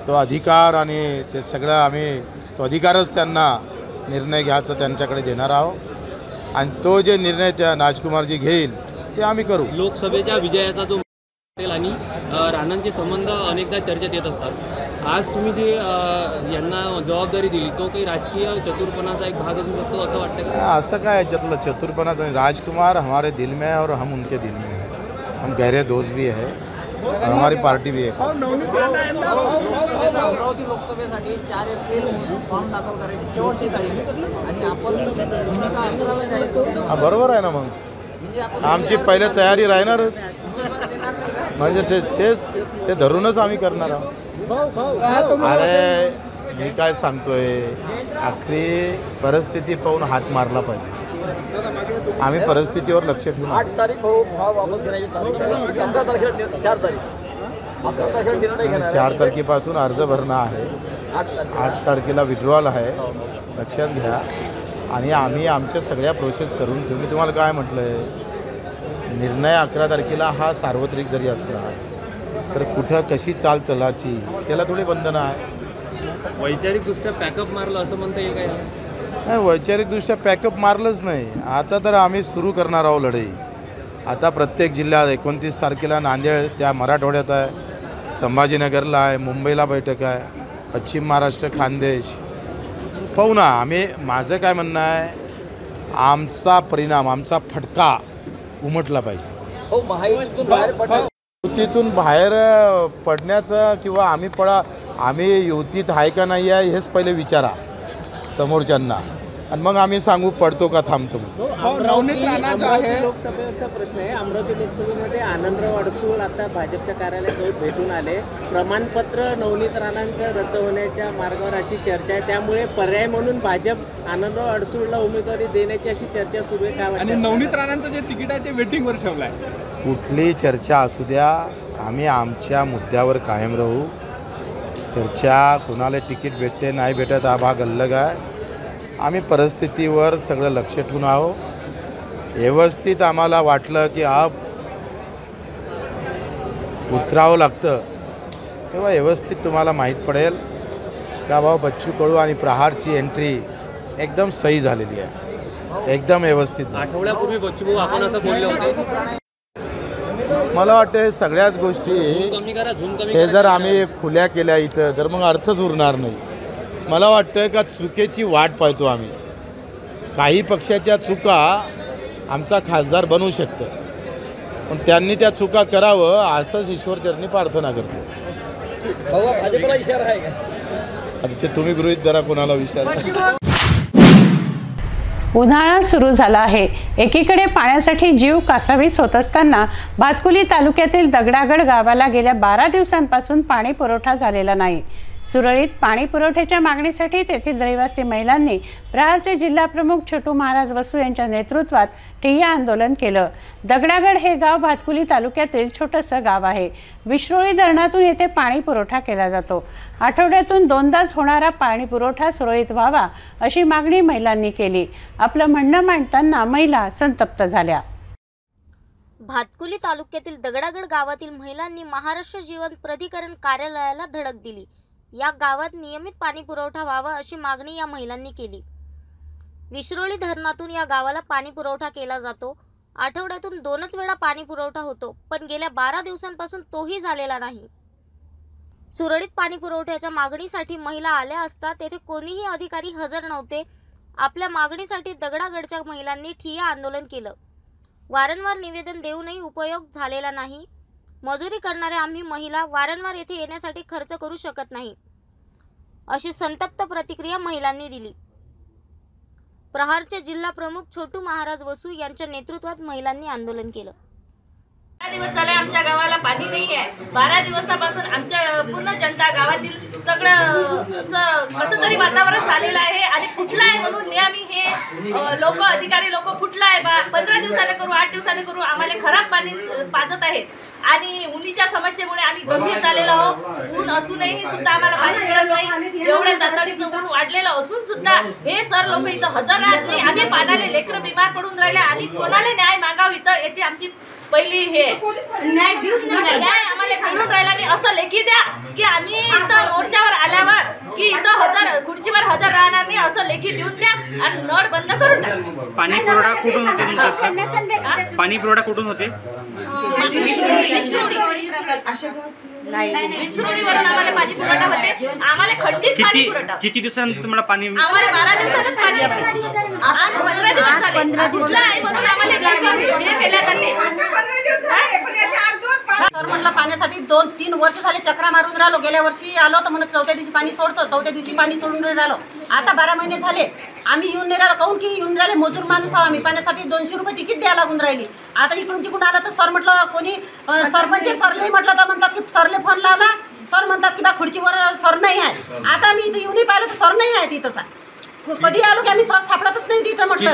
तो अधिकार आणि ते सगळं आम्ही तो अधिकारच त्यांना निर्णय घ्यायचा त्यांच्याकडे देणार आहोत. आणि तो जे निर्णय त्या राजकुमारजी घेईल ते आम्ही करू. लोकसभेच्या विजयाचा जो पटेल आणि राणांचे संबंध अनेकदा चर्चेत येत असतात. आज तुम्ही जे यांना जबाबदारी दिली तो काही राजकीय चतुरपणाचा एक भाग असू शकतो असं वाटतं का? असं काय याच्यातलं चतुरपणाचं? राजकुमार हमारे दिल में है और हम उनके दिल में है. हम गहरे दोस्त भी है और हमारी पार्टी भी है. लोकसभेसाठी 4 एप्रिल फॉर्म दाखल करायची शेवटची तारीख आणि आपण बरोबर आहे ना. मग आमची पहिले तयारी राहणारच म्हणजे तेच ते धरूनच आम्ही करणार आहोत. अरे मी काय सांगतोय, आखरी परिस्थिती पाहून हात मारला पाहिजे. आम्ही परिस्थितीवर लक्ष ठेवू. 8 तारीख वापस घेण्याची तारीख 15 तारखेला 4 तारीख 11 तारखेला निर्णय घेणार. 4 तारखेपासून अर्ज भरणं आहे. 8 तारखेला विड्रॉल आहे. लक्षात घ्या. आणि आम्ही आमच्या सगळ्या प्रोसेस करून ठेवू. मी तुम्हाला काय म्हटलं आहे, निर्णय 11 तारखेला हा सार्वत्रिक जरी असला तर कुठं कशी चाल चलाची त्याला थोडी बंधनं आहे. वैचारिकदृष्ट्या पॅकअप मारलं असं म्हणता येईल काय? नाही, वैचारिकदृष्ट्या पॅकअप मारलंच नाही. आता तर आम्ही सुरू करणार आहोत लढाई. आता प्रत्येक जिल्ह्यात 29 तारखेला नांदेड त्या मराठवाड्यात आहे, संभाजीनगरला आहे, मुंबईला बैठक आहे, पश्चिम महाराष्ट्र खानदेश पाहू ना. आम्ही माझं काय म्हणणं आहे, आमचा परिणाम आमचा फटका उमटला पाहिजे. हो, युतीतून बाहेर पडण्याचं किंवा आम्ही युतीत आहे का नाही आहे हेच पहिले विचारा समोरच्यांना आणि मग आम्ही सांगू पडतो का थांबतो. लोकसभेचा प्रश्न आहे. अमरावती लोकसभेमध्ये आनंदराव अडसूळ आता भाजपच्या कार्यालयात जाऊन भेटून आले. प्रमाणपत्र नवनीत राणांचं रद्द होण्याच्या मार्गावर अशी चर्चा आहे. त्यामुळे पर्याय म्हणून भाजप आनंदराव अडसूळला उमेदवारी देण्याची अशी चर्चा सुरू आहे. काय आणि नवनीत राणांचं जे तिकीट आहे ते वेटिंगवर ठेवलं आहे. कुठली चर्चा असू द्या, आम्ही आमच्या मुद्द्यावर कायम राहू. चर्चा कुणाला तिकीट भेटते नाही भेटत हा भाग अलग आहे. आम्ही परिस्थितीवर सगळं लक्ष ठेवून आहोत. व्यवस्थित आम्हाला वाटलं की उतरावं लागतं तेव्हा व्यवस्थित तुम्हाला माहीत पडेल का भाऊ बच्चू कडू आणि प्रहारची एंट्री एकदम सही झालेली आहे, एकदम व्यवस्थित. आठवड्यापूर्वी बच्चू भाऊ आपण असं बोलले होते. मला वाटतं सगळ्याच गोष्टी हे जर आम्ही खुल्या केल्या इथं तर मग अर्थच उरणार नाही. मला वाटतं का चुकीची वाट पाहतो आम्ही. काही पक्षाच्या चुका आमचा खासदार बनवू शकतं, पण त्यांनी त्या चुका करावं असंच ईश्वरचरणी प्रार्थना करतो. भाजपला इशारा आहे का? आता ते तुम्ही गृहीत धरा कोणाला विचारा. उन्हाळा सुरू झाला आहे. एकीकडे पाण्यासाठी जीव कासावीस होत असताना भातकुली तालुक्यातील दगडागड गावाला गेल्या 12 दिवसांपासून पाणी पुरवठा झालेला नाही. सुरळीत पाणी पुरवठ्याच्या मागणीसाठी तेथील रहिवासी महिलांनी प्रहारचे जिल्हा प्रमुख छोटू महाराज वसू यांच्या नेतृत्वात ठिय्या आंदोलन केलं। दगडागड हे गाव भातकुली तालुक्यातील छोटंसं गाव आहे। विश्रोळी धरणातून येथे पाणी पुरवठा केला जातो। आठवड्यातून 2दाच होणारा पाणी पुरवठा सुरळीत व्हावा अशी मागणी महिलांनी केली। आपलं म्हणणं मांडताना महिला संतप्त झाल्या। भातकुली तालुक्यातील दगडागड गावातील महिलांनी महाराष्ट्र जीवन प्राधिकरण कार्यालयाला धडक दिली। या गावात नियमित पाणी पुरवठा व्हावा अशी मागणी या महिलांनी केली। विश्रोळी धरणातून या गावाला पाणी पुरवठा केला जातो। आठवड्यातून 2च वेळा पाणी पुरवठा होतो, पण गेल्या 12 दिवसांपासून तोही झालेला नाही। सुरळीत पाणी पुरवठ्याच्या मागणीसाठी महिला आल्या असता तेथे कोणीही अधिकारी हजर नव्हते। आपल्या मागणीसाठी दगडागडच्या महिलांनी ठिय्या आंदोलन केलं। वारंवार निवेदन देऊनही उपयोग झालेला नाही। मजुरी करणाऱ्या आम्ही महिला वारंवार येथे येण्यासाठी खर्च करू शकत नाही, अशी संतप्त प्रतिक्रिया महिलांनी दिली। प्रहारचे जिल्हा प्रमुख छोटू महाराज वसू यांच्या नेतृत्वात महिलांनी आंदोलन केलं। 12 दिवस झाले आमच्या गावाला पाणी नाही आहे। 12 दिवसापासून आमच्या पूर्ण जनता गावातील सगळं कसं तरी वातावरण झालेलं आहे आणि फुटलं आहे म्हणून नेहमी हे लोक अधिकारी लोक फुटलं आहे बा 15 दिवसाने करू 8 दिवसाने करू आम्हाला खराब पाणी पाजत आहेत आणि उन्हीच्या समस्येमुळे आम्ही गंभीर झालेलो आहोत। ऊन असूनही सुद्धा आम्हाला पाणी मिळत नाही। एवढ्या तातडीचं ऊन वाढलेलं असून सुद्धा हे सर लोक इथं हजर राहत नाही। आम्ही पाण्याले लेकरं बिमार पडून राहिले। आम्ही कोणाला न्याय मागाव इथं याची आमची पहिली हे न्याय आम्हाला मिळून राहिला नाही। असं लेखी द्या की आम्ही इथं मोर्चावर आल्यावर की इथं हजर खुर्चीवर हजर राहणार नाही असं लेखी देऊन द्या आणि नळ बंद करून टाका। पाणी पुरवठा कुठून होते? पाणी पुरवठा कुठून होते? विश्रोळीवरून आम्हाला पाणी पुरवठा होते। आम्हाला खंडित पाणी पुरवठा किती दिवसांनी तुम्हाला पाणी? आम्हाला 12 दिवसांच पाणी आज 15 दिवस झाले। म्हणून आम्हाला हे केल्या जाते। सर म्हणलं पाण्यासाठी 2-3 वर्ष झाले चक्रा मारून राहिलो। गेल्या वर्षी आलो तर म्हणत 4थ्या दिवशी पाणी सोडतो, 4थ्या दिवशी पाणी सोडून राहिलो। आता 12 महिने झाले आम्ही येऊन नाही राहिलो। काहून की येऊन राहिले मजूर माणूस आहो आम्ही। पाण्यासाठी 200 रुपये तिकीट द्यायला लागून राहिली। आता इकडून तिकडून आलं तर सर म्हटलं कोणी सरपंच सरले म्हटलं तर म्हणतात की सरले फोन लावला सर म्हणतात की बा खुर्चीवर सर नाही आहे। आता मी इथं येऊनही पाहिलं तर सर नाही आहे तिथं। कधी आलो की आम्ही सर सापडतच नाही तिथं म्हटलं।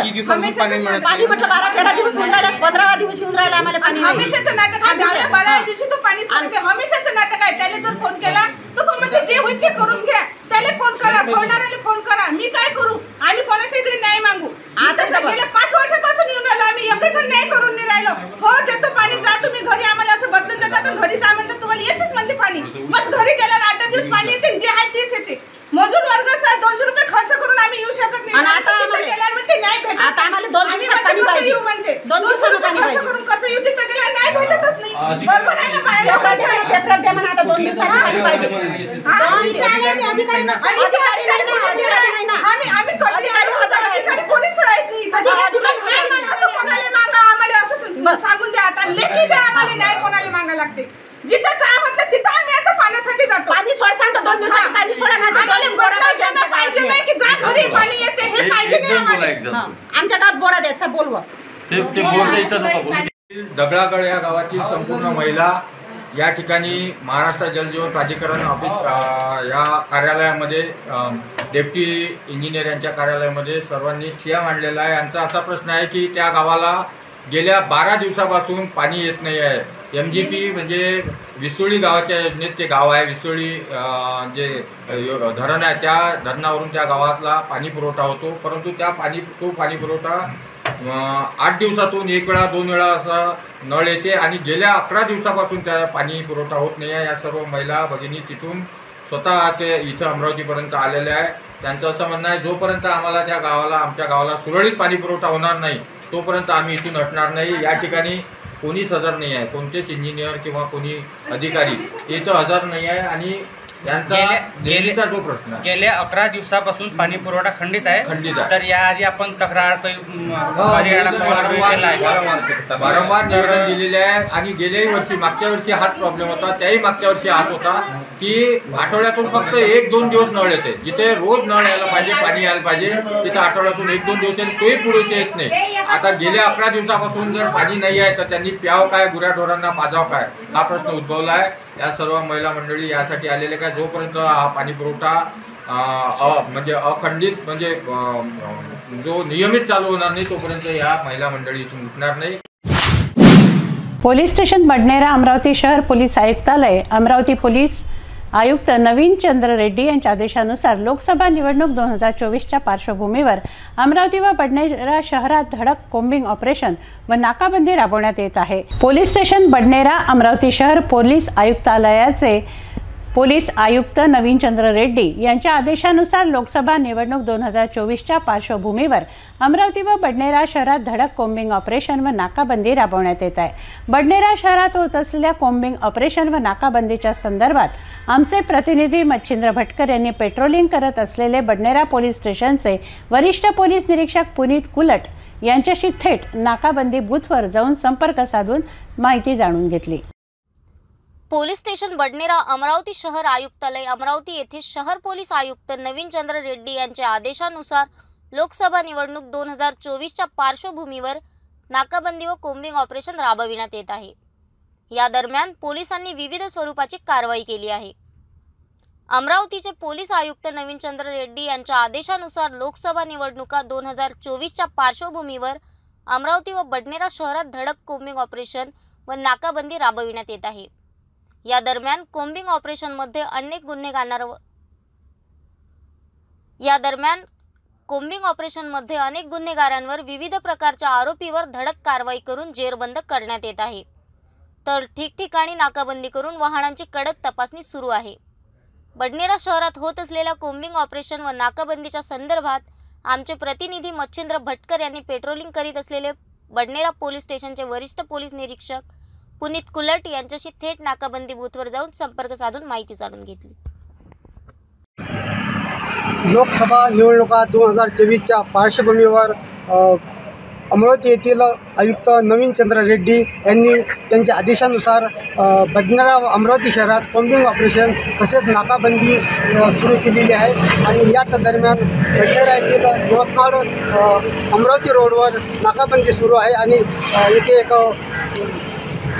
पाणी म्हटलं 12-13 दिवस होऊन राहिला, 15 दिवस येऊन राहिला आम्हाला पाणी। हमेशाचं नाटक आहे। 12 दिवशी तो पाणी सोडते हमेशाचं नाटक आहे। त्याला जर फोन केला तर तो म्हणते जे होईल ते करून घ्या। त्याला फोन करा, सोडणाऱ्याला फोन करा। मी काय करू? आम्ही कोणाच्या इकडे न्याय मागू? आता गेल्या 5 वर्षापासून येऊन राहिलो आम्ही एकच न्याय करून नाही राहिलो। हो देतो पाणी जा तुम्ही घरी आम्हाला असं बदलून देतात आणि घरी जा म्हणतात तुम्हाला येतेच म्हणते पाणी। मग घरी गेल्यावर 8 दिवस पाणी येते जे आहे तेच येते। मजूर वर्ग सर 200 रुपये खर्च करून आम्ही येऊ शकत नाही। आता आम्हाला न्याय भेटत आता आम्हाला 2 दिवसात पाणी पाहिजे म्हणते 2 दिवसात पाणी खर्च करून कसं येऊ तिथं गेल्यावर न्याय भेटतच नाही। बरोबर आहे ना? पेपरात द्या म्हणा आता 2 दिवसात पाणी पाहिजे। आम्ही कधी अधिकारी कोणीच राहत नाही। कोणाला मागा आम्हाला असं सांगून द्या आता लेखी द्या आम्हाला न्याय कोणाला मागा लागते। जिथं जा म्हटलं तिथं आम्ही आता पाण्यासाठी जातो। पाणी सोड सांगतो 2 दिवसात पाणी सोडा ना पाहिजे नाही की जा घरी पाणी येते हे पाहिजे नाही आम्हाला। आमच्या गावात बोरा द्यायचा बोलवा। दगडागड या गावातील संपूर्ण महिला या ठिकाणी महाराष्ट्र जलजीवन प्राधिकरण ऑफिस या कार्यालयामध्ये डेप्टी इंजिनियर यांच्या कार्यालयामध्ये सर्वांनी ठिय्या मांडलेला आहे। यांचा असा प्रश्न आहे की त्या गावाला गेल्या 12 दिवसापासून पाणी येत नाही आहे। MGP म्हणजे विसोळी गावाच्या योजनेत ते गाव आहे। विसोळी जे धरण आहे त्या धरणावरून त्या गावातला पाणी पुरवठा होतो, परंतु तो पाणी पुरवठा 8 दिवसातून 1 वेळा 2 वेळा असा नळ येते आणि गेल्या 11 दिवसापासून त्या पाणी पुरवठा होत नाही आहे। या सर्व महिला भगिनी तिथून स्वतः ते इथं अमरावतीपर्यंत आलेल्या आहे। त्यांचं असं म्हणणं आहे जोपर्यंत आम्हाला त्या गावाला आमच्या गावाला सुरळीत पाणी पुरवठा होणार नाही तोपर्यंत आम्ही इथून हटणार नाही। या ठिकाणी कोणीच हजर नाही आहे, कोणतेच इंजिनियर किंवा कोणी अधिकारी इथं हजर नाही आहे आणि त्यांचा नेहमीचा जो प्रश्न आहे गेल्या 11 दिवसापासून पाणी पुरवठा खंडित आहे। तर याआधी आपण तक्रार वारंवार निवेदन दिलेले आहे आणि गेल्याही वर्षी मागच्या वर्षी हाच प्रॉब्लेम होता, त्याही मागच्या वर्षी हाच होता की आठवड्यातून फक्त 1-2 दिवस नळ येते। जिथे रोज नळ यायला पाहिजे पाणी यायला पाहिजे तिथे आठवड्यातून 1-2 दिवस तोही पुरेसे येत नाही। आता गेल्या 11 दिवसापासून जर पाणी नाही आहे तर त्यांनी प्याव काय, गुराढोरांना पाजाव काय, हा प्रश्न उद्भवला आहे. या सर्व महिला मंडळी यासाठी आलेले काय, जोपर्यंत हा पाणी पुरवठा म्हणजे अखंडित म्हणजे जो नियमित चालू होणार नाही तोपर्यंत या महिला मंडळी इथून उठणार नाही. पोलीस स्टेशन बडनेरा, अमरावती शहर पोलीस आयुक्तालय, अमरावती पोलीस आयुक्त नवीन चंद्र रेड्डी यांच्या आदेशानुसार लोकसभा निवडणूक 2024च्या पार्श्वभूमीवर अमरावती व बडनेरा शहरात धडक कोम्बिंग ऑपरेशन व नाकाबंदी राबवण्यात येत आहे. पोलीस स्टेशन बडनेरा, अमरावती शहर पोलीस आयुक्तालयाचे पोलीस आयुक्त नवीन चंद्र रेड्डी यांच्या आदेशानुसार लोकसभा निवडणूक 2024च्या पार्श्वभूमीवर अमरावती व बडनेरा शहरात धडक कोम्बिंग ऑपरेशन व नाकाबंदी राबवण्यात येत आहे. बडनेरा शहरात होत असलेल्या कोम्बिंग ऑपरेशन व नाकाबंदीच्या संदर्भात आमचे प्रतिनिधी मच्छिंद्र भटकर यांनी पेट्रोलिंग करत असलेले बडनेरा पोलीस स्टेशनचे वरिष्ठ पोलीस निरीक्षक पुनीत कुलट यांच्याशी थेट नाकाबंदी बूथवर जाऊन संपर्क साधून माहिती जाणून घेतली. पोलीस स्टेशन बडनेरा, अमरावती शहर आयुक्तालय अमरावती येथे शहर पोलीस आयुक्त नवीन चंद्र रेड्डी यांच्या आदेशानुसार लोकसभा निवडणूक 2024च्या पार्श्वभूमीवर नाकाबंदी व कोम्बिंग ऑपरेशन राबविण्यात येत आहे. या दरम्यान पोलिसांनी विविध स्वरूपाची कारवाई केली आहे. अमरावतीचे पोलीस आयुक्त नवीन चंद्र रेड्डी यांच्या आदेशानुसार लोकसभा निवडणुका 2024च्या पार्श्वभूमीवर अमरावती व बडनेरा शहरात धडक कोम्बिंग ऑपरेशन व नाकाबंदी राबविण्यात येत आहे. या दरम्यान कोम्बिंग ऑपरेशनमध्ये अनेक गुन्हेगारांवर विविध प्रकारच्या आरोपीवर धडक कारवाई करून जेरबंद करण्यात येत आहे. तर ठिकठिकाणी नाकाबंदी करून वाहनांची कडक तपासणी सुरू आहे. बडनेरा शहरात होत असलेल्या कोम्बिंग ऑपरेशन व नाकाबंदीच्या संदर्भात आमचे प्रतिनिधी मच्छिंद्र भटकर यांनी पेट्रोलिंग करीत असलेले बडनेरा पोलीस स्टेशनचे वरिष्ठ पोलीस निरीक्षक पुनीत कुलट यांच्याशी थेट नाकाबंदी बूथवर जाऊन संपर्क साधून माहिती जाणून घेतली. लोकसभा निवडणुका 2024च्या पार्श्वभूमीवर अमरावती येथील आयुक्त नवीन चंद्र रेड्डी यांनी त्यांच्या आदेशानुसार बडनेरा व अमरावती शहरात कोम्बिंग ऑपरेशन तसेच नाकाबंदी सुरू केलेली आहे. आणि याच दरम्यान बडनेरा येथील यवतमाळ अमरावती रोडवर नाकाबंदी सुरू आहे आणि येथे एक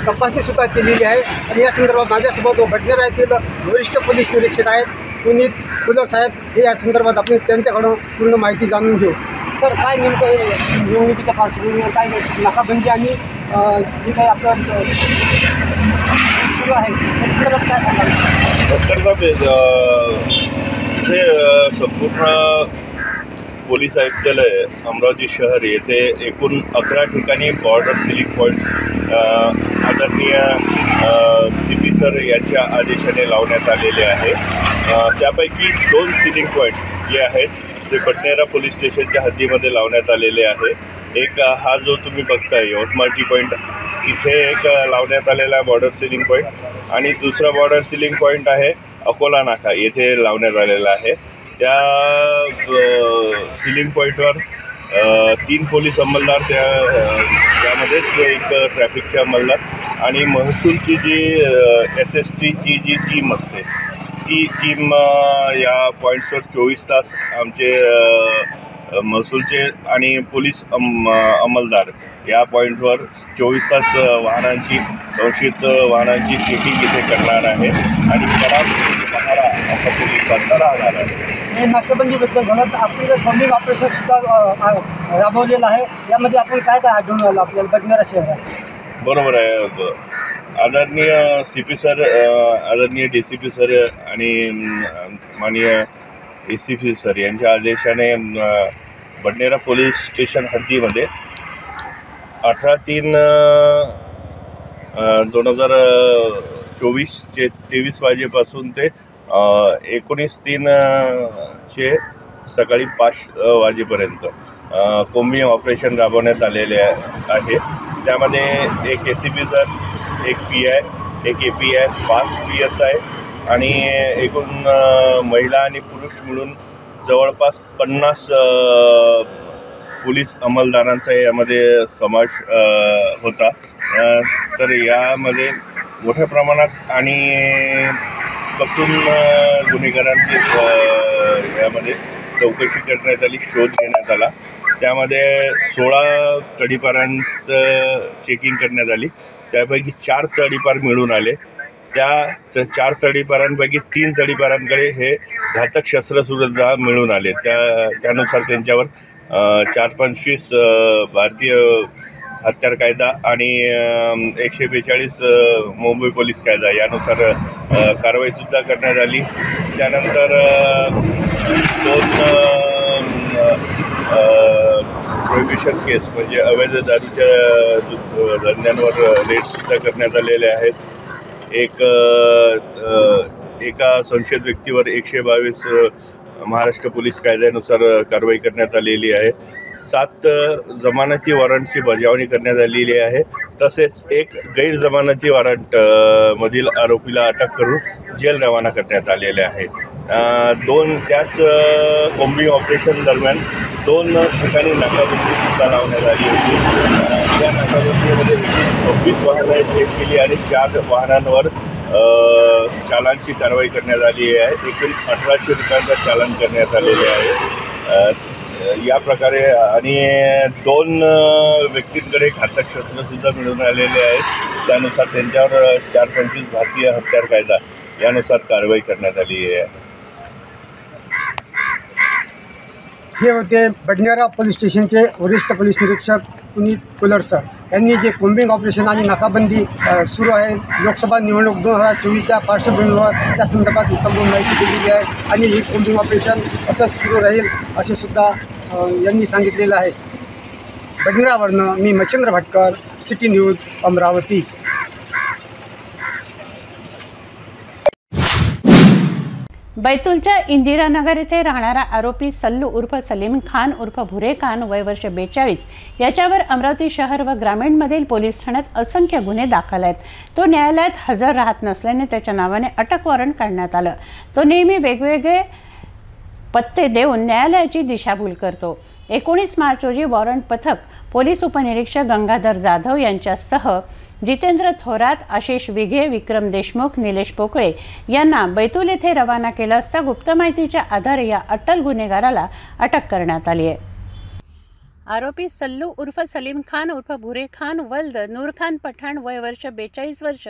तपासणीसुद्धा केलेली आहे. आणि या संदर्भात माझ्यासोबत बडनेरा येथील वरिष्ठ पोलीस निरीक्षक आहेत पुनीत कुलट साहेब, हे या संदर्भात आपण त्यांच्याकडून पूर्ण माहिती जाणून घेऊ. सर, काय नेमकं हे निवडणुकीच्या पार्श्वभूमीवर काय नाकाबंदी आणि जे काही आपलं सुरू आहे त्याच्याबद्दल काय सांगाल? हे संपूर्ण पोलीस आयुक्तालय अमरावती शहर येथे एकूण 11 ठिकाणी बॉर्डर सिलिंग पॉईंट्स आदरणीय CP सर यांच्या आदेशाने लावण्यात आलेले आहे. त्यापैकी 2 सिलिंग पॉईंट्स जे आहेत ते बडनेरा पोलीस स्टेशनच्या हद्दीमध्ये लावण्यात आलेले आहे. एक हा जो तुम्ही बघताय यवतमाळ टी पॉईंट, इथे एक लावण्यात आलेला बॉर्डर सिलिंग पॉईंट आणि दुसरा बॉर्डर सिलिंग पॉईंट आहे अकोला नाका येथे लावण्यात आलेला आहे. त्या सिलिंग पॉईंटवर 3 पोलीस अंमलदार, त्यामध्येच एक ट्रॅफिकचे अंमलदार आणि महसूलची जी SSTची जी टीम असते ती टीम या पॉईंट्सवर 24 तास आमचे महसूलचे आणि पोलीस अंमलदार या पॉईंटवर 24 तास वाहनांची संशयित वाहनांची चेकिंग इथे करणार आहे आणि पहारा असा पोलिसांचा राहणार आहे. नाकाबंदीबद्दल झालं आपण कोम्बिंग ऑपरेशनसुद्धा राबवलेलं आहे. यामध्ये आपण काय काय आढळून आलं आपल्याला बडनेरा शहरात? बरोबर आहे. आदरणीय CP सर, आदरणीय DCP सर आणि माननीय ACP सर यांच्या आदेशाने बडनेरा पोलीस स्टेशन हद्दीमध्ये 18/3/2024 चे 23 वाजेपासून ते 19/3 सकाळी 5 वाजेपर्यंत कोम्बिंग ऑपरेशन राबवण्यात आलेले आहे. त्यामध्ये एक ACP सर, एक PI, एक API, 5 PSI आणि एकूण महिला आणि पुरुष मिळून जवळपास 50 पोलीस अंमलदारांचा यामध्ये समावेश होता. तर यामध्ये मोठ्या प्रमाणात आणि कसून गुन्हेगारांची यामध्ये चौकशी करण्यात आली, शोध घेण्यात आला त्यामध्ये 16 तडीपारांचं चेकिंग करण्यात आली. त्यापैकी 4 तडीपार मिळून आले. त्या 4 तडीपारांपैकी 3 तडीपारांकडे हे घातक शस्त्रसुद्धा मिळून आले. त्यानुसार त्यांच्यावर 425 भारतीय हत्यार कायदा आणि 142 मुंबई पोलीस कायदा यानुसार कारवाईसुद्धा करण्यात आली. त्यानंतर 2 प्रोहिबिशन केस म्हणजे अवैध दारूच्या धंद्यांवर रेडसुद्धा करण्यात आलेले आहेत. एका संशयित व्यक्तीवर 122 महाराष्ट्र पोलीस कायद्यानुसार कारवाई करण्यात आलेली आहे. 7 जमानती वॉरंटची बजावणी करण्यात आलेली आहे. तसेच एक गैरजमानती वॉरंट मधील आरोपीला अटक करून जेल रवाना करण्यात आलेले आहे. त्याच कोम्बिंग ऑपरेशन दरम्यान 2 ठिकाणी नाकाबंदीसुद्धा लावण्यात आली होती. त्या नाकाबंदीमध्ये 26 वाहनं चेक केली आणि 4 वाहनांवर चालानची कारवाई करण्यात आली आहे. एकूण 1800 रुपयांचा चालान करण्यात आलेले आहे. या प्रकारे आणि 2 व्यक्तींकडे घातक शस्त्रसुद्धा मिळून आलेले आहेत. त्यानुसार त्यांच्यावर 425 भारतीय हत्यार कायदा यानुसार कारवाई करण्यात आली आहे. हे होते बडनेरा पोलीस स्टेशनचे वरिष्ठ पोलीस निरीक्षक पुनीत कुलर सर यांनी जे कोम्बिंग ऑपरेशन आणि नाकाबंदी सुरू आहे लोकसभा निवडणूक 2024च्या पार्श्वभूमीवर त्या संदर्भात उत्तम माहिती दिलेली आहे आणि ही कोम्बिंग ऑपरेशन असंच सुरू राहील असे सुद्धा यांनी सांगितलेलं आहे. बडनेरावरनं मी मच्छिंद्र भटकर, सिटी न्यूज, अमरावती. बैतूलच्या इंदिरानगर येथे राहणारा आरोपी सल्लू उर्फ सलीम खान उर्फ भुरे खान वय वर्ष 42 याच्यावर अमरावती शहर व ग्रामीणमधील पोलीस ठाण्यात असंख्य गुन्हे दाखल आहेत. तो न्यायालयात हजर राहत नसल्याने त्याच्या नावाने अटक वॉरंट काढण्यात आलं. तो नेहमी वेगवेगळे पत्ते देऊन न्यायालयाची दिशाभूल करतो. 19 मार्च रोजी वॉरंट पथक पोलीस उपनिरीक्षक गंगाधर जाधव यांच्यासह जितेंद्र थोरात, आशिष विघे, विक्रम देशमुख, निलेश पोकळे यांना बैतूल येथे रवाना केलं असता गुप्त माहितीच्या आधारे या अट्टल गुन्हेगाराला अटक करण्यात आली आहे. आरोपी सल्लू उर्फ सलीम खान उर्फ भुरे खान वल्द नूर खान पठाण वय वर्ष 42 वर्ष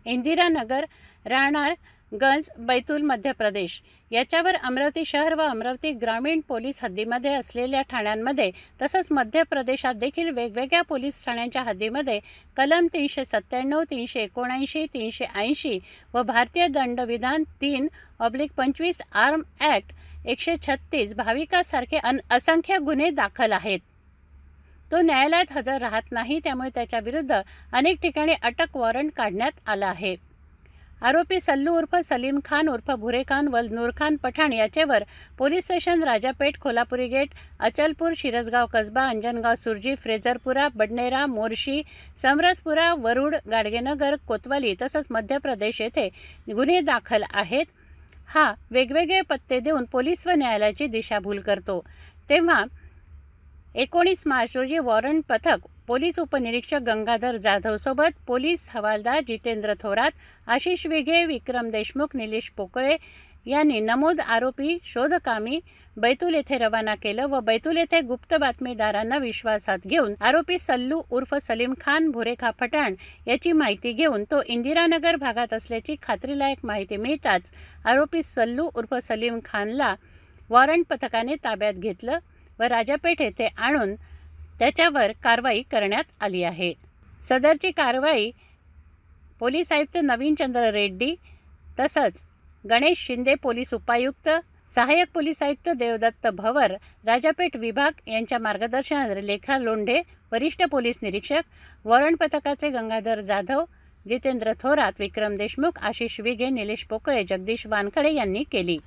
इंदिरानगर राहणार गंज बैतूल मध्य प्रदेश याच्यावर अमरावती शहर व अमरावती ग्रामीण पोलीस हद्दीमध्ये असलेल्या ठाण्यांमध्ये तसंच मध्य प्रदेशात देखील वेगवेगळ्या पोलीस ठाण्यांच्या हद्दीमध्ये कलम 397, 379, 380 व भारतीय दंडविधान 3/25 आर्म ॲक्ट 136 भाविकासारखे असंख्य गुन्हे दाखल आहेत. तो न्यायालयात हजर राहत नाही, त्यामुळे त्याच्या विरुद्ध अनेक ठिकाणी अटक वॉरंट काढण्यात आलं आहे. आरोपी सल्लू उर्फ सलीम खान उर्फ भुरे खान वल्द नूर खान पठाण याच्यावर police station Rajapeth, Kholapuri gate, Achalpur, Shirasgaon Kasba, Anjangaon, Surji, Frazerpura, Badnera, Morshi, Samarspura, Warud, Gadgenagar, Kotwali तसंच मध्य प्रदेश येथे गुन्हे दाखल आहेत. हा वेगवेगळे पत्ते देऊन पोलीस व न्यायालयाची दिशाभूल करतो. तेव्हा 19 मार्च रोजी वॉरंट पथक पोलीस उपनिरीक्षक गंगाधर जाधवसोबत पोलीस हवालदार जितेंद्र थोरात, आशिष विघे, विक्रम देशमुख, निलेश पोकळे यांनी नमूद आरोपी शोधकामी बैतूल येथे रवाना केलं व बैतूल येथे गुप्त बातमीदारांना विश्वासात घेऊन आरोपी सल्लू उर्फ सलीम खान भुरे खा पठाण याची माहिती घेऊन तो इंदिरानगर भागात असल्याची खात्रीलायक माहिती मिळताच आरोपी सल्लू उर्फ सलीम खानला वॉरंट पथकाने ताब्यात घेतलं व राजापेठ येथे आणून त्याच्यावर कारवाई करण्यात आली आहे. सदरची कारवाई पोलीस आयुक्त नवीनचंद्र रेड्डी तसंच गणेश शिंदे पोलीस उपायुक्त, सहाय्यक पोलीस आयुक्त देवदत्त भवर, राजापेठ विभाग यांच्या मार्गदर्शनात लेखा लोंढे वरिष्ठ पोलीस निरीक्षक, वॉरंट पथकाचे गंगाधर जाधव, जितेंद्र थोरात, विक्रम देशमुख, आशिष विघे, निलेश पोकळे, जगदीश वानखडे यांनी केली.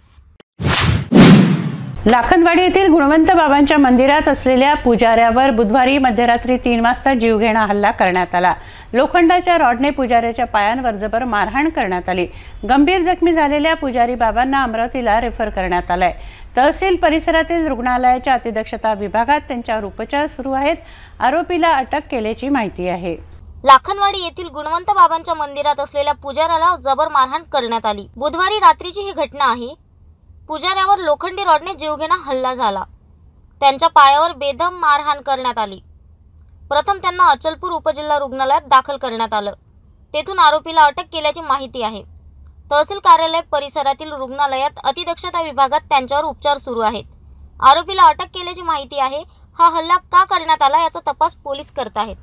लाखनवाडी येथील गुणवंत बाबांच्या मंदिरात असलेल्या पुजाऱ्यावर बुधवारी मध्यरात्री 3 वाजता जीवघेणा हल्ला करण्यात आला. लोखंडाच्या रॉडने पुजाऱ्याच्या पायांवर जबर मारहाण करण्यात आली. गंभीर जखमी झालेल्या पुजारी बाबांना अमरावतीला रेफर करण्यात आलाय. तहसील परिसरातील रुग्णालयाच्या अतिदक्षता विभागात त्यांच्यावर उपचार सुरू आहेत. आरोपीला अटक केल्याची माहिती आहे. लाखनवाडी येथील गुणवंत बाबांच्या मंदिरात असलेल्या पुजाऱ्याला जबर मारहाण करण्यात आली. बुधवारी रात्रीची ही घटना आहे. पुजाऱ्यावर लोखंडी रॉडने जीवघेणा हल्ला झाला. त्यांच्या पायावर बेदम मारहाण करण्यात आली। प्रथम त्यांना अचलपूर उपजिल्हा रुग्णालयात दाखल करण्यात आलं। तेथून आरोपीला अटक केल्याची माहिती आहे। तहसील कार्यालय परिसरातील रुग्णालयात अतिदक्षता विभागात त्यांच्यावर उपचार सुरू आहेत। आरोपीला अटक केल्याची माहिती आहे। हा हल्ला का करण्यात आला याचा तपास पोलीस करत आहेत।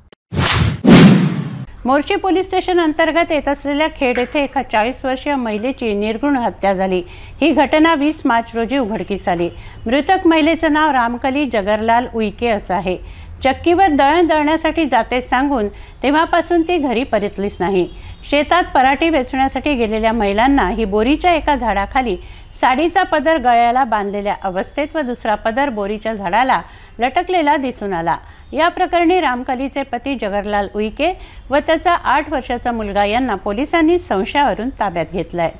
मोर्शी पोलीस स्टेशन अंतर्गत येत असलेल्या खेड येथे एका 40 वर्षीय महिलेची निर्घृण हत्या झाली। ही घटना 20 मार्च रोजी उघडकीस आली। मृतक महिलेचं नाव रामकली जगरलाल उईके असं आहे। चक्कीवर दळण दळण्यासाठी जाते सांगून तेव्हापासून ती घरी परतलीच नाही। शेतात पराठी वेचण्यासाठी गेलेल्या महिलांना ही बोरीच्या एका झाडाखाली साडीचा पदर गळ्याला बांधलेल्या अवस्थेत व दुसरा पदर बोरीच्या झाडाला लटकलेला दिसून आला। या प्रकरणी रामकलीचे पती जगरलाल उईके व त्याचा 8 वर्षाचा मुलगा यांना पोलिसांनी संशयावरून ताब्यात घेतलाय।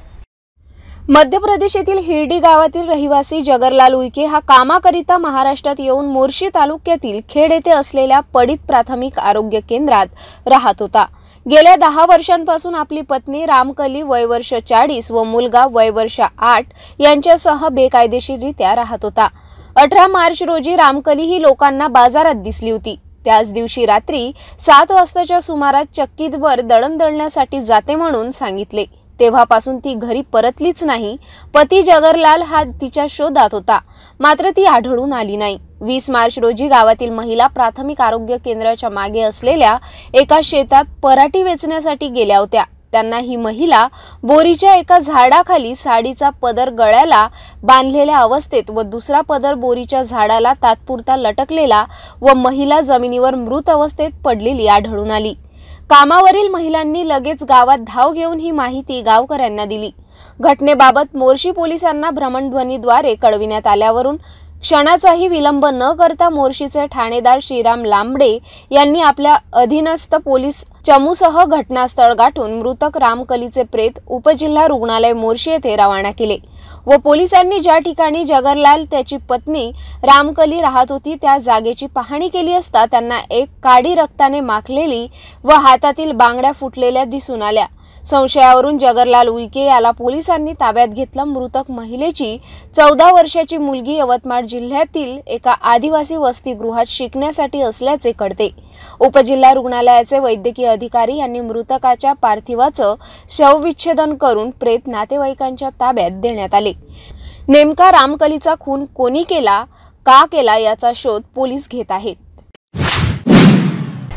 मध्य प्रदेश येथील हिरडी गावातील रहिवासी जगरलाल उईके हा कामाकरिता महाराष्ट्रात येऊन मोर्शी तालुक्यातील खेड येथे असलेल्या पडित प्राथमिक आरोग्य केंद्रात राहत होता। गेल्या 10 वर्षांपासून आपली पत्नी रामकली वय वर्ष 40 व मुलगा वय वर्ष 8 यांच्यासह बेकायदेशीररित्या राहत होता। 18 मार्च रोजी रामकली ही लोकांना बाजारात दिसली होती। त्याच दिवशी रात्री 7 वाजताच्या सुमारास चक्कीवर दळण दळण्यासाठी जाते म्हणून सांगितले। तेव्हापासून ती घरी परतलीच नाही। पती जगरलाल हा तिच्या शोधात होता, मात्र ती आढळून आली नाही। 20 मार्च रोजी गावातील महिला प्राथमिक आरोग्य केंद्राच्या मागे असलेल्या एका शेतात पराठी वेचण्यासाठी गेल्या होत्या। त्यांना ही महिला बोरीच्या एका झाडाखाली साडीचा पदर गळ्याला बांधलेल्या अवस्थेत व दुसरा पदर बोरीच्या झाडाला तात्पुरता लटकलेला व महिला जमिनीवर मृत अवस्थेत पडलेली आढळून आली। कामावरील महिलांनी लगेच गावात धाव घेऊन ही माहिती गावकऱ्यांना दिली। घटनेबाबत मोर्शी पोलिसांना भ्रमणध्वनीद्वारे कळविण्यात आल्यावरून क्षणाचाही विलंब न करता मोर्शीचे ठाणेदार श्रीराम लांबडे यांनी आपल्या अधीनस्थ पोलीस चमूसह घटनास्थळ गाठून मृतक रामकलीचे प्रेत उपजिल्हा रुग्णालय मोर्शी येथे रवाना केले व पोलिसांनी ज्या ठिकाणी जगरलाल त्याची पत्नी रामकली राहत होती त्या जागेची पाहणी केली असता त्यांना एक काडी रक्ताने माखलेली व हातातील बांगड्या फुटलेल्या दिसून आल्या। संशयावरून जगरलाल उईके याला पोलिसांनी ताब्यात घेतलं। मृतक महिलेची 14 वर्षाची मुलगी यवतमाळ जिल्ह्यातील एका आदिवासी वसतिगृहात शिकण्यासाठी असल्याचे कळते। उपजिल्हा रुग्णालयाचे वैद्यकीय अधिकारी यांनी मृतकाच्या पार्थिवाचं शवविच्छेदन करून प्रेत नातेवाईकांच्या ताब्यात देण्यात आले। नेमका रामकलीचा खून कोणी केला, का केला याचा शोध पोलीस घेत आहेत।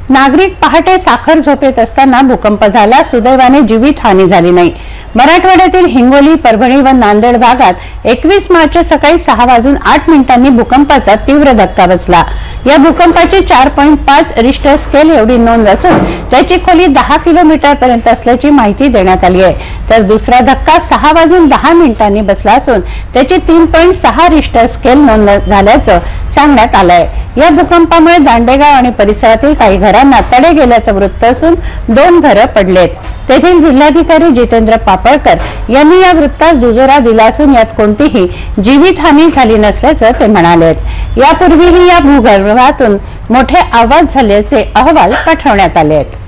नागरिक पहाटे साखर झोपेत असताना भूकंप झाला। सुदैवाने जीवितहानी झाली नाही। मराठवाड्यातील हिंगोली, परभणी व नांदेड भागात 21 मार्च सकाळी 6:08 भूकंपाचा तीव्र धक्का बसला। या भूकंपाची 4.5 रिश्टर स्केल एवढी नोंद असून त्याची खोली 10 किलोमीटर पर्यंत असल्याची माहिती देण्यात आली आहे। तर दुसरा धक्का 6:10 बसला असून त्याची 3.6 रिश्टर स्केल नोंद झाल्याचं सांगण्यात आलंय। या भूकंपामुळे दांडेगाव आणि परिसरातील काही घरांना तडे गेल्याचं वृत्त असून 2 घरं पडलेत। तेथील जिल्हाधिकारी जितेंद्र पापळकर यांनी या वृत्तास दुजोरा दिला असून यात कोणतीही जीवितहानी झाली नसल्याचं ते म्हणाले। यापूर्वीही या भूगर्भातून मोठे आवाज झाल्याचे अहवाल पाठवण्यात आले आहेत।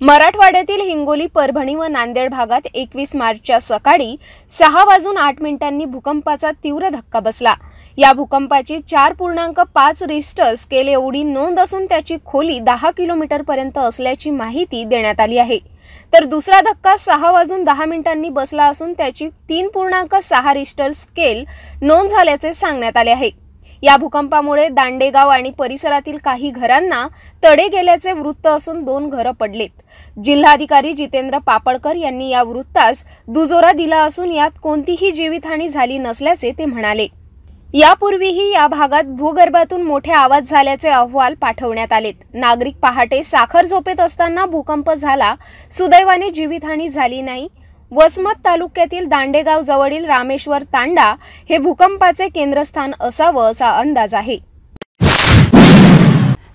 मराठवाड्यातील हिंगोली, परभणी व नांदेड भागात 21 मार्चच्या सकाळी 6:08 भूकंपाचा तीव्र धक्का बसला। या भूकंपाची 4.5 रिश्टर स्केल एवढी नोंद असून त्याची खोली 10 किलोमीटर पर्यंत असल्याची माहिती देण्यात आली आहे। तर दुसरा धक्का 6:10 बसला असून त्याची 3.6 रिश्टर स्केल नोंद झाल्याचे सांगण्यात आले आहे। या भूकंपामुळे दांडेगाव आणि परिसरातील काही घरांना तडे गेल्याचे वृत्त असून 2 घरं पडलेत। जिल्हाधिकारी जितेंद्र पापळकर यांनी या वृत्तास दुजोरा दिला असून यात कोणतीही जीवितहानी झाली नसल्याचे ते म्हणाले। यापूर्वीही या भागात भूगर्भातून मोठे आवाज झाल्याचे अहवाल पाठवण्यात आलेत। नागरिक पहाटे साखर झोपेत असताना भूकंप झाला। सुदैवाने जीवितहानी झाली नाही। वसमत तालुक्यातील दांडेगाव जवळील रामेश्वर तांडा हे भूकंपाचे केंद्रस्थान असावं असा अंदाज आहे।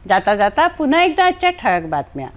जाता जाता पुन्हा एकदा आजच्या ठळक बातम्या।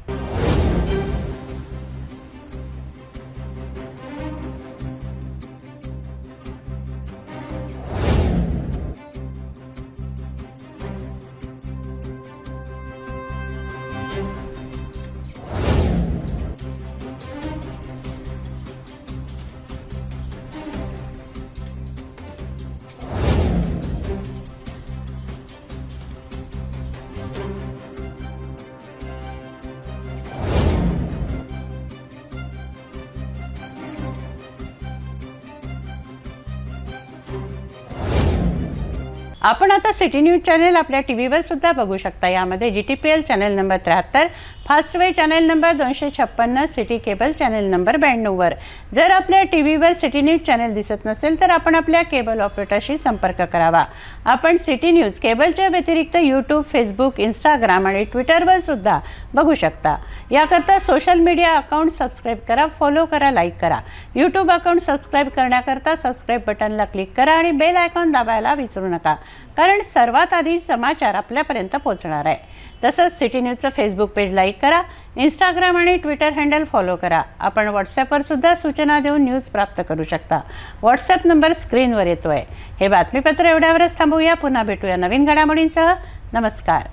आपण आता सिटी न्यूज चॅनल आपल्या टीव्हीवर सुद्धा बघू शकता। यामध्ये GTPL channel number 73, Fastway channel number 256, city cable channel number 92 वर। जर आपल्या टीव्हीवर सिटी न्यूज चॅनल दिसत नसेल तर आपण आपल्या केबल ऑपरेटरशी संपर्क करावा। आपण सिटी न्यूज केबलच्या व्यतिरिक्त YouTube, Facebook, Instagram आणि ट्विटरवर सुद्धा बघू शकता। याकरता सोशल मीडिया अकाउंट सबस्क्राइब करा, फॉलो करा, लाईक करा। YouTube अकाउंट सबस्क्राइब करण्याकरता सबस्क्राइब बटनला क्लिक करा आणि बेल आयकॉन दाबायला विसरू नका, कारण सर्वात आधी समाचार आपल्यापर्यंत पोहोचणार आहे। तसंच सिटी न्यूजचं फेसबुक पेज लाईक करा, इंस्टाग्राम आणि ट्विटर हँडल फॉलो करा। आपण व्हॉट्सॲपवर सुद्धा सूचना देऊन न्यूज प्राप्त करू शकता। व्हॉट्सॲप नंबर स्क्रीनवर येतोय। हे बातमीपत्र एवढ्यावरच थांबूया, पुन्हा भेटूया नवीन घडामोडींसह। नमस्कार।